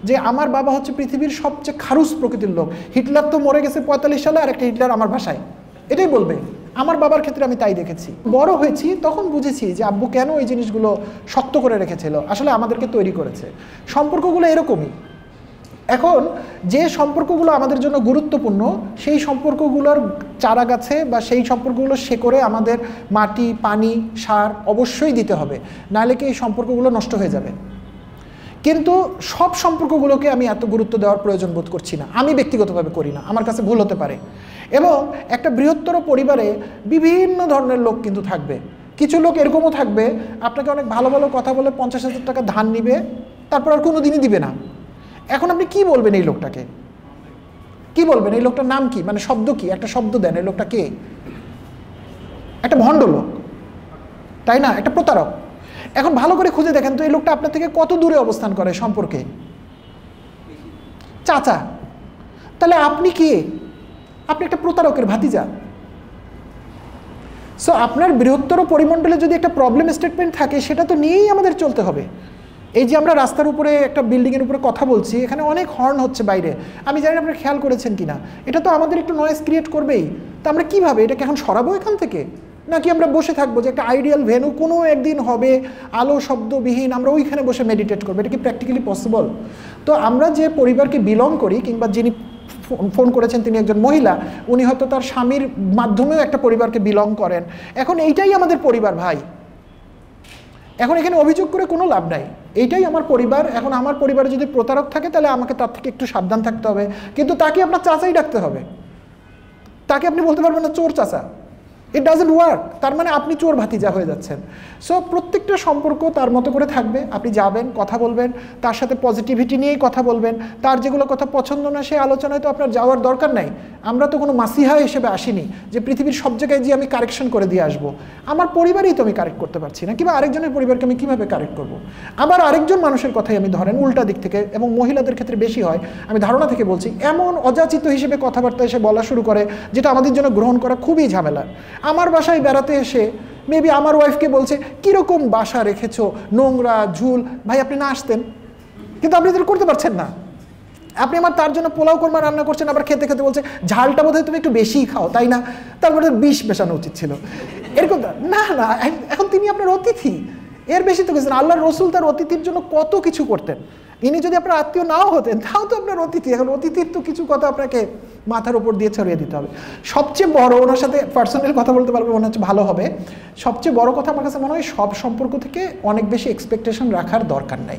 যে আমার বাবা হচ্ছে পৃথিবীর সবচেয়ে খারুস প্রকৃতির লোক, হিটলার তো মরে গেছে 45 সালে, আর একটা হিটলার আমার ভাষায়, এটাই বলবে। আমার বাবার ক্ষেত্রে আমি তাই দেখেছি। বড় হয়েছি তখন বুঝেছি যে আব্বু কেন এই জিনিসগুলো শক্ত করে রেখেছিল, আসলে আমাদেরকে তৈরি করেছে। সম্পর্কগুলো এরকমই। এখন যে সম্পর্কগুলো আমাদের জন্য গুরুত্বপূর্ণ, সেই সম্পর্কগুলোর চারা গাছে বা সেই সম্পর্কগুলো শেকড়ে আমাদের মাটি, পানি, সার অবশ্যই দিতে হবে, নাহলে কি এই সম্পর্কগুলো নষ্ট হয়ে যাবে। কিন্তু সব সম্পর্কগুলোকে আমি এত গুরুত্ব দেওয়ার প্রয়োজন বোধ করছি না, আমি ব্যক্তিগতভাবে করি না, আমার কাছে ভুল হতে পারে। এবং একটা বৃহত্তর পরিবারে বিভিন্ন ধরনের লোক কিন্তু থাকবে। কিছু লোক এরকমও থাকবে, আপনাকে অনেক ভালো ভালো কথা বলে 50,000 টাকা ধার নিবে, তারপর আর কোনো দিনই দিবে না। এখন আপনি কি বলবেন এই লোকটাকে? কি বলবেন? এই লোকটার নাম কি, মানে শব্দ কি? একটা শব্দ দেন, এই লোকটা কে? একটা ভণ্ড লোক, তাই না? একটা প্রতারক। এখন ভালো করে খুঁজে দেখেন তো এই লোকটা আপনার থেকে কত দূরে অবস্থান করে সম্পর্কে? চাচা। তাহলে আপনি কি? আপনি একটা প্রতারকের ভাতিজা। সো আপনার বৃহত্তর পরিমণ্ডলে যদি একটা প্রবলেম স্টেটমেন্ট থাকে, সেটা তো নিয়েই আমাদের চলতে হবে। এই যে আমরা রাস্তার উপরে একটা বিল্ডিংয়ের উপরে কথা বলছি, এখানে অনেক হর্ন হচ্ছে বাইরে, আমি জানি না আপনারা খেয়াল করেছেন কিনা, এটা তো আমাদের একটু নয়েজ ক্রিয়েট করবেই। তো আমরা কীভাবে এটাকে এখন সরাবো এখান থেকে? নাকি আমরা বসে থাকবো যে একটা আইডিয়াল ভেন্যু কোনো একদিন হবে আলো শব্দবিহীন, আমরা ওইখানে বসে মেডিটেট করবো? এটা কি প্র্যাকটিক্যালি পসিবল? তো আমরা যে পরিবারকে বিলং করি, কিংবা যিনি ফোন করেছেন তিনি একজন মহিলা, উনি হয়তো তার স্বামীর মাধ্যমেও একটা পরিবারকে বিলং করেন। এখন এইটাই আমাদের পরিবার ভাই। এখন এখানে অভিযোগ করে কোনো লাভ নাই, এইটাই আমার পরিবার। এখন আমার পরিবারে যদি প্রতারক থাকে, তাহলে আমাকে তার থেকে একটু সাবধান থাকতে হবে। কিন্তু তাকে আপনার চাচাই ডাকতে হবে, তাকে আপনি বলতে পারবেন না চোর চাচা, ইট ডাজন্ট ওয়ার্ক। তার মানে আপনি চোর ভাতিজা হয়ে যাচ্ছেন। সো প্রত্যেকটা সম্পর্ক তার মতো করে থাকবে, আপনি যাবেন, কথা বলবেন, তার সাথে পজিটিভিটি নিয়েই কথা বলবেন। তার যেগুলো কথা পছন্দ না সেই আলোচনায় তো আপনার যাওয়ার দরকার নাই। আমরা তো কোনো মাসিহা হিসেবে আসিনি যে পৃথিবীর সব জায়গায় যে আমি কারেকশন করে দিয়ে আসবো। আমার পরিবারেই তো আমি কারেক্ট করতে পারছি না, কিংবা আরেকজনের পরিবারকে আমি কীভাবে কারেক্ট করবো? আবার আরেকজন মানুষের কথাই আমি ধরেন উল্টা দিক থেকে, এবং মহিলাদের ক্ষেত্রে বেশি হয়, আমি ধারণা থেকে বলছি, এমন অযাচিত হিসেবে কথাবার্তা এসে বলা শুরু করে যেটা আমাদের জন্য গ্রহণ করা খুবই ঝামেলা। আমার বাসায় বেড়াতে এসে মেবি আমার ওয়াইফকে বলছে, কীরকম বাসা রেখেছো, নোংরা, ঝুল, ভাই আপনি না আসতেন, কিন্তু আপনি তো করতে পারছেন না। আপনি আমার তার জন্য পোলাও কোরমা রান্না করছেন, আবার খেতে খেতে বলছে ঝালটা বোধহয় তুমি একটু বেশিই খাও, তাই না? তারপরে বিষ মেশানো উচিত ছিল, এরকম না। এখন তিনি আপনার অতিথি, এর বেশি তো কিছু না। আল্লাহর রসুল তার অতিথির জন্য কত কিছু করতেন। ইনি যদি আপনার আত্মীয় নাও হতেন তাও তো আপনার অতিথি। এখন অতিথির তো কিছু কথা আপনাকে মাথার উপর দিয়ে ছড়িয়ে দিতে হবে। সবচেয়ে বড়, ওনার সাথে পার্সোনাল কথা বলতে পারবে মনে হচ্ছে ভালো হবে। সবচেয়ে বড় কথা আমার কাছে মনে হয়, সব সম্পর্ক থেকে অনেক বেশি এক্সপেকটেশন রাখার দরকার নাই।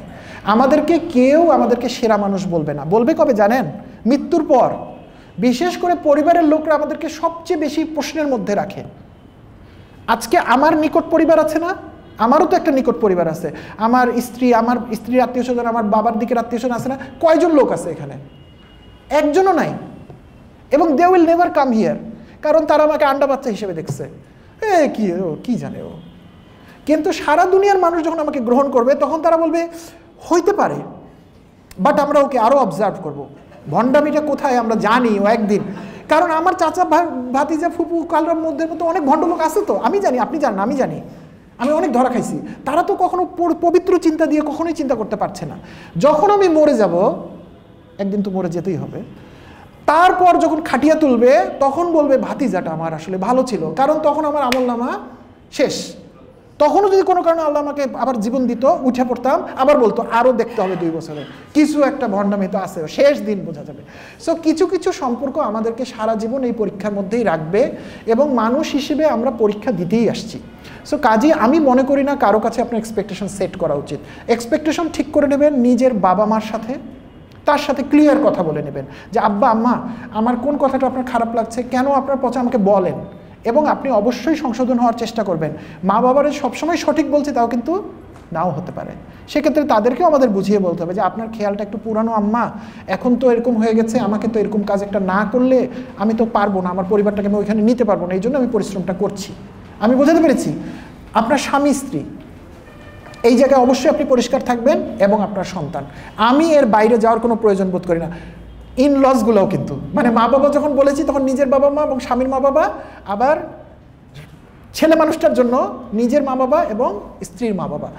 আমাদেরকে কেউ আমাদেরকে সেরা মানুষ বলবে না। বলবে কবে জানেন? মৃত্যুর পর। বিশেষ করে পরিবারের লোকরা আমাদেরকে সবচেয়ে বেশি প্রশ্নের মধ্যে রাখে। আজকে আমার নিকট পরিবার আছে না? আমারও তো একটা নিকট পরিবার আছে। আমার স্ত্রীর আত্মীয় স্বজন, আমার বাবার দিকের আত্মীয় স্বজন আছে না? কয়জন লোক আছে এখানে? একজনও নাই। এবং they will never come here, কারণ তারা আমাকে আন্ডা বাচ্চা হিসেবে দেখছে। কি জানে ও। কিন্তু সারা দুনিয়ার মানুষ যখন আমাকে গ্রহণ করবে তখন তারা বলবে হইতে পারে, বাট আমরা ওকে আরও অবজার্ভ করবো। ভণ্ডামিটা কোথায় আমরা জানি ও একদিন। কারণ আমার চাচা ভাতিজা ফুপু কালরার মধ্যে মতো অনেক ভণ্ড লোক আছে তো, আমি জানি, আপনি জানেন, আমি জানি। আমি অনেক ধরা খাইছি। তারা তো কখনো পবিত্র চিন্তা দিয়ে কখনোই চিন্তা করতে পারছে না। যখন আমি মরে যাব, একদিন তো মরে যেতেই হবে, তারপর যখন খাটিয়া তুলবে তখন বলবে ভাতিজাটা আমার আসলে ভালো ছিল, কারণ তখন আমার আমলনামা শেষ। তখনও যদি কোনো কারণে আল্লাহ আমাকে আবার জীবন দিত, উঠে পড়তাম, আবার বলতো আরও দেখতে হবে 2 বছরে, কিছু একটা ভণ্ডামি তো আছে, শেষ দিন বোঝা যাবে। সো কিছু কিছু সম্পর্ক আমাদেরকে সারা জীবন এই পরীক্ষার মধ্যেই রাখবে, এবং মানুষ হিসেবে আমরা পরীক্ষা দিতেই আসছি। সো কাজে আমি মনে করি না কারো কাছে আপনার এক্সপেকটেশন সেট করা উচিত। এক্সপেকটেশন ঠিক করে নেবেন নিজের বাবা মার সাথে, তার সাথে ক্লিয়ার কথা বলে নেবেন যে আব্বা আম্মা আমার কোন কথাটা আপনার খারাপ লাগছে, কেন আপনার পছন্দ, আমাকে বলেন। এবং আপনি অবশ্যই সংশোধন হওয়ার চেষ্টা করবেন। মা বাবারা সবসময় সঠিক বলছে তাও কিন্তু নাও হতে পারে। সেক্ষেত্রে তাদেরকেও আমাদের বুঝিয়ে বলতে হবে যে আপনার খেয়ালটা একটু পুরানো আম্মা, এখন তো এরকম হয়ে গেছে, আমাকে তো এরকম কাজ একটা না করলে আমি তো পারবো না, আমার পরিবারটাকে আমি ওইখানে নিতে পারবো না, এই জন্য আমি পরিশ্রমটা করছি। আমি বোঝাতে পেরেছি? আপনার স্বামী স্ত্রী এই জায়গায় অবশ্যই আপনি পরিষ্কার থাকবেন, এবং আপনার সন্তান। আমি এর বাইরে যাওয়ার কোনো প্রয়োজন বোধ করি না। ইনলসগুলোও কিন্তু মানে মা বাবা যখন বলেছি তখন নিজের বাবা মা এবং স্বামীর মা বাবা, আবার ছেলে মানুষটার জন্য নিজের মা বাবা এবং স্ত্রীর মা বাবা,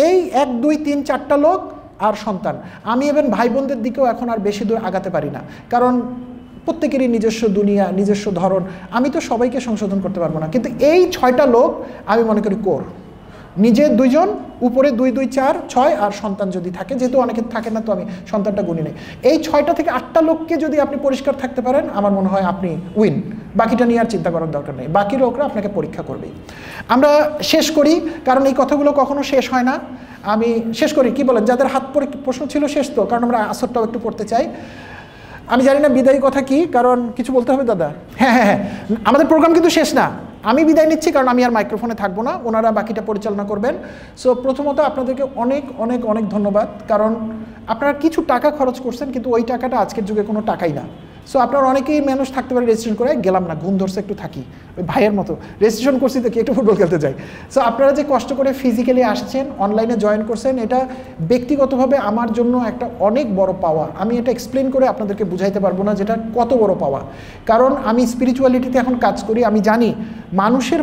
এই 1 2 3 4টা লোক আর সন্তান। আমি ইভেন ভাই বোনদের দিকেও এখন আর বেশি দূর আগাতে পারি না, কারণ প্রত্যেকেরই নিজস্ব দুনিয়া, নিজস্ব ধরন। আমি তো সবাইকে সংশোধন করতে পারবো না, কিন্তু এই 6টা লোক আমি মনে করি কোর। নিজে 2 জন, উপরে 2 2 4 6, আর সন্তান যদি থাকে, যেহেতু অনেকে থাকে না তো আমি সন্তানটা গুনি নেই। এই 6টা থেকে 8টা লোককে যদি আপনি পরিষ্কার থাকতে পারেন, আমার মনে হয় আপনি উইন। বাকিটা নিয়ে আর চিন্তা করার দরকার নেই, বাকি লোকরা আপনাকে পরীক্ষা করবেই। আমরা শেষ করি, কারণ এই কথাগুলো কখনো শেষ হয় না। আমি শেষ করি, কি বলেন? যাদের হাত প্রশ্ন ছিল শেষ তো, কারণ আমরা আসরটাও একটু পড়তে চাই। আমি জানি না বিদায়ী কথা কি, কারণ কিছু বলতে হবে দাদা? হ্যাঁ, আমাদের প্রোগ্রাম কিন্তু শেষ না। আমি বিদায় নিচ্ছি, কারণ আমি আর মাইক্রোফোনে থাকবো না, ওনারা বাকিটা পরিচালনা করবেন। সো প্রথমত আপনাদেরকে অনেক অনেক অনেক ধন্যবাদ, কারণ আপনারা কিছু টাকা খরচ করছেন, কিন্তু ওই টাকাটা আজকের যুগে কোনো টাকাই না। সো আপনারা অনেকেই মানুষ থাকতে পারে রেজিস্ট্রেশন করে গেলাম না, ঘুম ধরছে একটু থাকি, ওই ভাইয়ের মতো রেজিস্ট্রেশন করছি তো কি একটু ফুটবল খেলতে যাই। সো আপনারা যে কষ্ট করে ফিজিক্যালি আসছেন, অনলাইনে জয়েন করছেন, এটা ব্যক্তিগতভাবে আমার জন্য একটা অনেক বড় পাওয়া। আমি এটা এক্সপ্লেন করে আপনাদেরকে বুঝাইতে পারবো না যেটা কত বড় পাওয়া, কারণ আমি স্পিরিচুয়ালিটিতে এখন কাজ করি। আমি জানি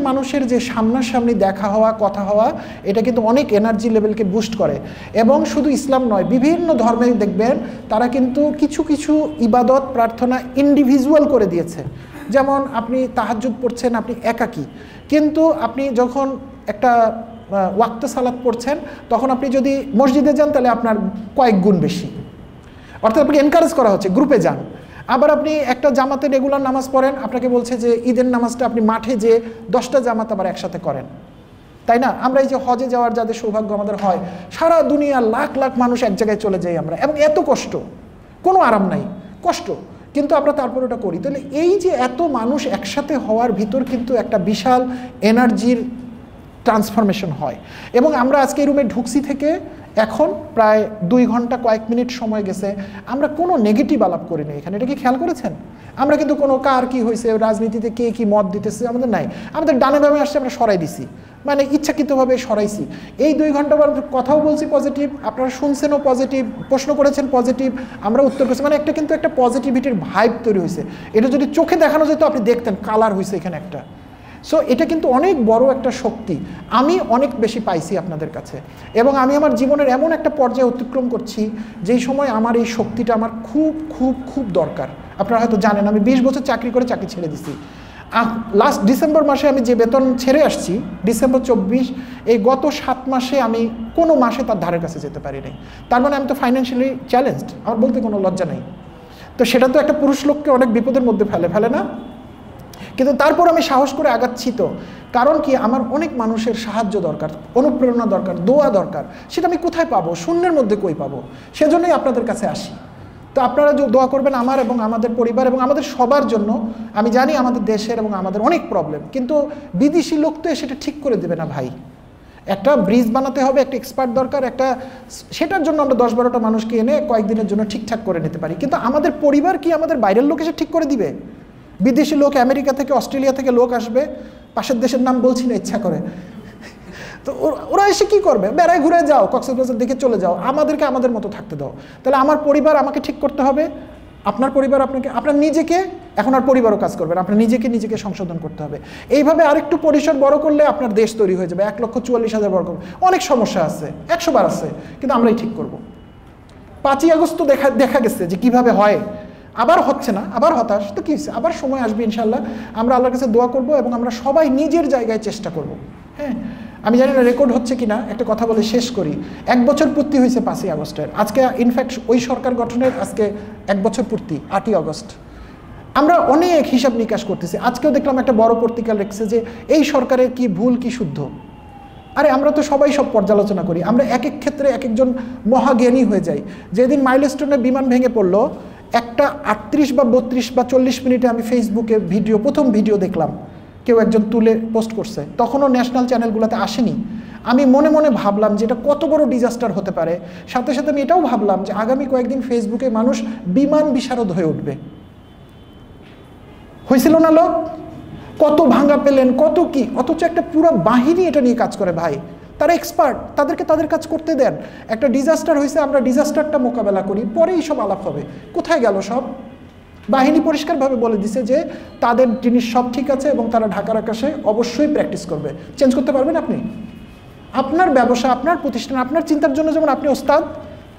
মানুষের যে সামনাসামনি দেখা হওয়া, কথা হওয়া, এটা কিন্তু অনেক এনার্জি লেভেলকে বুস্ট করে। এবং শুধু ইসলাম নয়, বিভিন্ন ধর্মে দেখবেন তারা কিন্তু কিছু কিছু ইবাদত প্রার্থনা ইন্ডিভিজুয়াল করে দিয়েছে। যেমন আপনি তাহাজ্জুদ পড়ছেন, আপনি একাকী, কিন্তু আপনি যখন একটা ওয়াক্ত সালাত পড়ছেন, তখন আপনি যদি মসজিদে যান তাহলে আপনার কয়েক গুণ বেশি, অর্থাৎ আপনাকে এনকারেজ করা হচ্ছে গ্রুপে যান। আবার আপনি একটা জামাতে রেগুলার নামাজ পড়েন, আপনাকে বলছে যে ঈদের নামাজটা আপনি মাঠে যে 10টা জামাত আবার একসাথে করেন, তাই না? আমরা এই যে হজে যাওয়ার যাদের সৌভাগ্য আমাদের হয়, সারা দুনিয়া লাখ লাখ মানুষ এক জায়গায় চলে যাই আমরা, এবং এত কষ্ট, কোনো আরাম নাই, কষ্ট। কিন্তু আমরা তারপর ওটা করি। তাহলে এই যে এত মানুষ একসাথে হওয়ার ভিতর কিন্তু একটা বিশাল এনার্জির ট্রান্সফরমেশন হয়। এবং আমরা আজকে এই রুমে ঢুকছি থেকে এখন প্রায় 2 ঘন্টা কয়েক মিনিট সময় গেছে, আমরা কোনো নেগেটিভ আলাপ করিনি এখানে। এটা কি খেয়াল করেছেন? আমরা কিন্তু কোনো কার কি হয়েছে, রাজনীতিতে কে কি মত দিতেছে আমাদের নাই, আমাদের ডানে বামে আসছে আমরা সরাই দিছি, মানে ইচ্ছাকৃতভাবে সরাইছি। এই 2 ঘন্টা পর কথাও বলছি পজিটিভ, আপনারা শুনছেনও পজিটিভ, প্রশ্ন করেছেন পজিটিভ, আমরা উত্তর করছি, মানে একটা কিন্তু একটা পজিটিভিটির ভাইব তৈরি হয়েছে। এটা যদি চোখে দেখানো যেত আপনি দেখতেন কালার হয়েছে এখানে একটা। সো এটা কিন্তু অনেক বড় একটা শক্তি, আমি অনেক বেশি পাইছি আপনাদের কাছে। এবং আমি আমার জীবনের এমন একটা পর্যায়ে অতিক্রম করছি যেই সময় আমার এই শক্তিটা আমার খুব খুব খুব দরকার। আপনারা হয়তো জানেন আমি 20 বছর চাকরি করে চাকরি ছেড়ে দিছি। লাস্ট ডিসেম্বর মাসে আমি যে বেতন ছেড়ে আসছি, ডিসেম্বর 24, এই গত 7 মাসে আমি কোনো মাসে তার ধারের কাছে যেতে পারি নাই। তার মানে আমি তো ফাইন্যান্সিয়ালি চ্যালেঞ্জড, আমার বলতে কোনো লজ্জা নেই। তো সেটা তো একটা পুরুষ লোককে অনেক বিপদের মধ্যে ফেলে না? কিন্তু তারপর আমি সাহস করে আগাচ্ছি। তো কারণ কি, আমার অনেক মানুষের সাহায্য দরকার, অনুপ্রেরণা দরকার, দোয়া দরকার। সেটা আমি কোথায় পাবো? শূন্যের মধ্যে কই পাবো? সেজন্যই আপনাদের কাছে আসি। তো আপনারা দোয়া করবেন আমার এবং আমাদের পরিবার এবং আমাদের সবার জন্য। আমি জানি আমাদের দেশের এবং আমাদের অনেক প্রবলেম, কিন্তু বিদেশি লোক তো সেটা ঠিক করে দেবে না ভাই। একটা ব্রিজ বানাতে হবে, একটা এক্সপার্ট দরকার, একটা সেটার জন্য আমরা 10-12টা মানুষকে এনে কয়েকদিনের জন্য ঠিকঠাক করে নিতে পারি। কিন্তু আমাদের পরিবার কি আমাদের বাইরের লোক এসে ঠিক করে দিবে? বিদেশি লোক, আমেরিকা থেকে, অস্ট্রেলিয়া থেকে লোক আসবে, পাশের দেশের নাম বলছি না ইচ্ছা করে, তো ওরা এসে কি করবে? বেড়ায় ঘুরে যাও, কক্সবাজার দিকে চলে যাও, আমাদেরকে আমাদের মতো থাকতে দাও। তাহলে আমার পরিবার আমাকে ঠিক করতে হবে, আপনার পরিবার আপনাকে, আপনার নিজেকে, এখন আর পরিবারও কাজ করবেন, আপনার নিজেকে সংশোধন করতে হবে। এইভাবে আরেকটু পরিসর বড় করলে আপনার দেশ তৈরি হয়ে যাবে 1,44,000 বর্গ। অনেক সমস্যা আছে, 100 বার আছে, কিন্তু আমরাই ঠিক করব। 5ই আগস্ট তো দেখা গেছে যে কিভাবে হয়, আবার হচ্ছে না, আবার হতাশ, তো কি হচ্ছে, আবার সময় আসবে ইনশাল্লাহ। আমরা আল্লাহর কাছে দোয়া করব এবং আমরা সবাই নিজের জায়গায় চেষ্টা করব। হ্যাঁ, আমি জানি না রেকর্ড হচ্ছে কিনা, একটা কথা বলে শেষ করি। 1 বছর পূর্তি হয়েছে 5ই আগস্টের, আজকে ইনফ্যাক্ট ওই সরকার গঠনের আজকে 1 বছর পূর্তি, 8ই আগস্ট। আমরা অনেক হিসাব নিকাশ করতেছি। আজকেও দেখলাম একটা বড় পত্রিকা লিখছে যে এই সরকারের কি ভুল কি শুদ্ধ। আরে আমরা তো সবাই সব পর্যালোচনা করি, আমরা এক এক ক্ষেত্রে এক একজন মহাজ্ঞানী হয়ে যাই। যেদিন মাইলস্টোনে বিমান ভেঙে পড়লো, একটা 38 বা 32 বা 40 মিনিটে আমি ফেসবুকে প্রথম ভিডিও দেখলাম, কেউ একজন তুলে পোস্ট করছে, তখনও ন্যাশনাল চ্যানেলগুলোতে আসেনি। আমি মনে মনে ভাবলাম যে এটা কত বড় ডিজাস্টার হতে পারে। সাথে সাথে আমি এটাও ভাবলাম যে আগামী কয়েকদিন ফেসবুকে মানুষ বিমান বিশারদ হয়ে উঠবে। হয়েছিল না লোক, কত ভাঙা পেলেন, কত কি, অথচ একটা পুরো বাহিনী এটা নিয়ে কাজ করে ভাই, তারা এক্সপার্ট, তাদেরকে তাদের কাজ করতে দেন। একটা ডিজাস্টার হয়েছে, আমরা ডিজাস্টারটা মোকাবেলা করি, পরেই সব আলাপ হবে। কোথায় গেল সব? বাহিনী পরিষ্কারভাবে বলে দিছে যে তাদের জিনিস সব ঠিক আছে এবং তারা ঢাকার আকাশে অবশ্যই প্র্যাকটিস করবে। চেঞ্জ করতে পারবেন আপনি? আপনার ব্যবসা, আপনার প্রতিষ্ঠান, আপনার চিন্তার জন্য যেমন আপনি ওস্তাদ,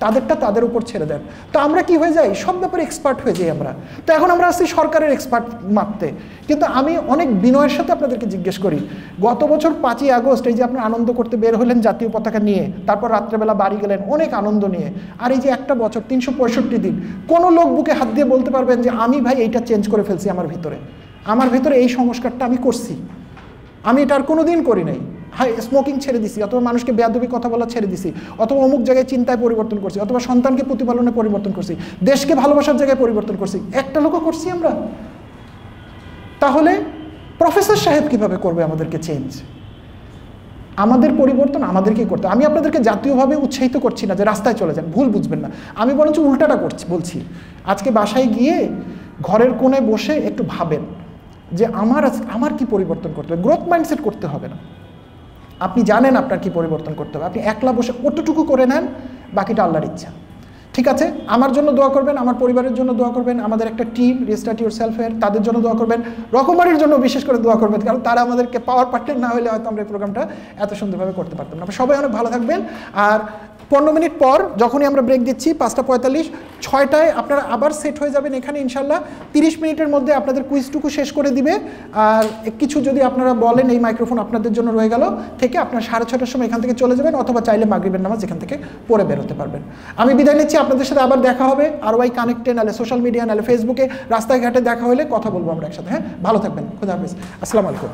তাদেরটা তাদের উপর ছেড়ে দেন। তো আমরা কি হয়ে যাই, সব ব্যাপারে এক্সপার্ট হয়ে যাই আমরা। তো এখন আমরা আসছি সরকারের এক্সপার্ট মাপতে। কিন্তু আমি অনেক বিনয়ের সাথে আপনাদেরকে জিজ্ঞেস করি, গত বছর 5ই আগস্ট এই যে আপনার আনন্দ করতে বের হলেন জাতীয় পতাকা নিয়ে, তারপর রাত্রেবেলা বাড়ি গেলেন অনেক আনন্দ নিয়ে, আর এই যে একটা বছর 365 দিন, কোনো লোক বুকে হাত দিয়ে বলতে পারবেন যে আমি ভাই এইটা চেঞ্জ করে ফেলছি আমার ভিতরে এই সংস্কারটা আমি করছি, আমি এটা আর কোনোদিন করি নাই। হাই স্মোকিং ছেড়ে দিছি, অথবা মানুষকে বেয়াদবি কথা বলা ছেড়ে দিছি, অথবা অমুক জায়গায় চিন্তায় পরিবর্তন করছি, অথবা সন্তানকে প্রতিপালনে পরিবর্তন করছি, দেশকে ভালোবাসার জায়গায় পরিবর্তন করছি। একটা লোকও করছি আমরা? তাহলে প্রফেসর সাহেব কিভাবে করবে আমাদেরকে চেঞ্জ? আমাদের পরিবর্তন আমাদেরকেই করতে। আমি আপনাদেরকে জাতীয়ভাবে উৎসাহিত করছি না যে রাস্তায় চলে যান, ভুল বুঝবেন না। আমি বরঞ্চ উল্টাটা বলছি। আজকে বাসায় গিয়ে ঘরের কোণে বসে একটু ভাবেন যে আমার কি পরিবর্তন করতে হবে। গ্রোথ মাইন্ডসেট করতে হবে না, আপনি জানেন আপনার কি পরিবর্তন করতে হবে। আপনি একলা বসে অতটুকু করে নেন, বাকিটা আল্লাহর ইচ্ছা। ঠিক আছে, আমার জন্য দোয়া করবেন, আমার পরিবারের জন্য দোয়া করবেন, আমাদের একটা টিম রিস্টার্ট ইউরসেলফের, তাদের জন্য দোয়া করবেন, রকমারির জন্য বিশেষ করে দোয়া করবেন, কারণ তারা আমাদেরকে পাওয়ার পার্টনার না হলে হয়তো আমরা এই প্রোগ্রামটা এত সুন্দরভাবে করতে পারতাম না। সবাই অনেক ভালো থাকবেন। আর 15 মিনিট পর যখনই আমরা ব্রেক দিচ্ছি 5:45, 6টায় আপনারা আবার সেট হয়ে যাবেন এখানে ইনশাল্লাহ। 30 মিনিটের মধ্যে আপনাদের কুইজটুকু শেষ করে দিবে। আর কিছু যদি আপনারা বলেন, এই মাইক্রোফোন আপনাদের জন্য রয়ে গেল, থেকে আপনারা 6:30টার সময় এখান থেকে চলে যাবেন, অথবা চাইলে মাগরিবের নামাজ এখান থেকে পড়ে বেরোতে পারবেন। আমি বিদায় নিচ্ছি, আপনাদের সাথে আবার দেখা হবে RY কানেক্টে, নাহলে সোশ্যাল মিডিয়া, নাহলে ফেসবুকে, রাস্তায় ঘাটে দেখা হলে কথা বলবো আমরা একসাথে। হ্যাঁ, ভালো থাকবেন, খুদা হাফেজ, আসসালামু আলাইকুম।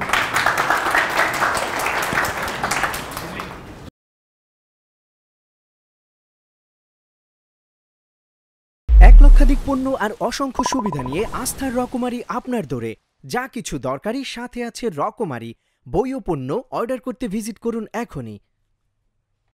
1 লক্ষাধিক পণ্য আর অসংখ্য সুবিধা নিয়ে আস্থার রকমারি আপনার দোরে। যা কিছু দরকারি সাথে আছে রকমারি। বই ও পণ্য অর্ডার করতে ভিজিট করুন এখনই।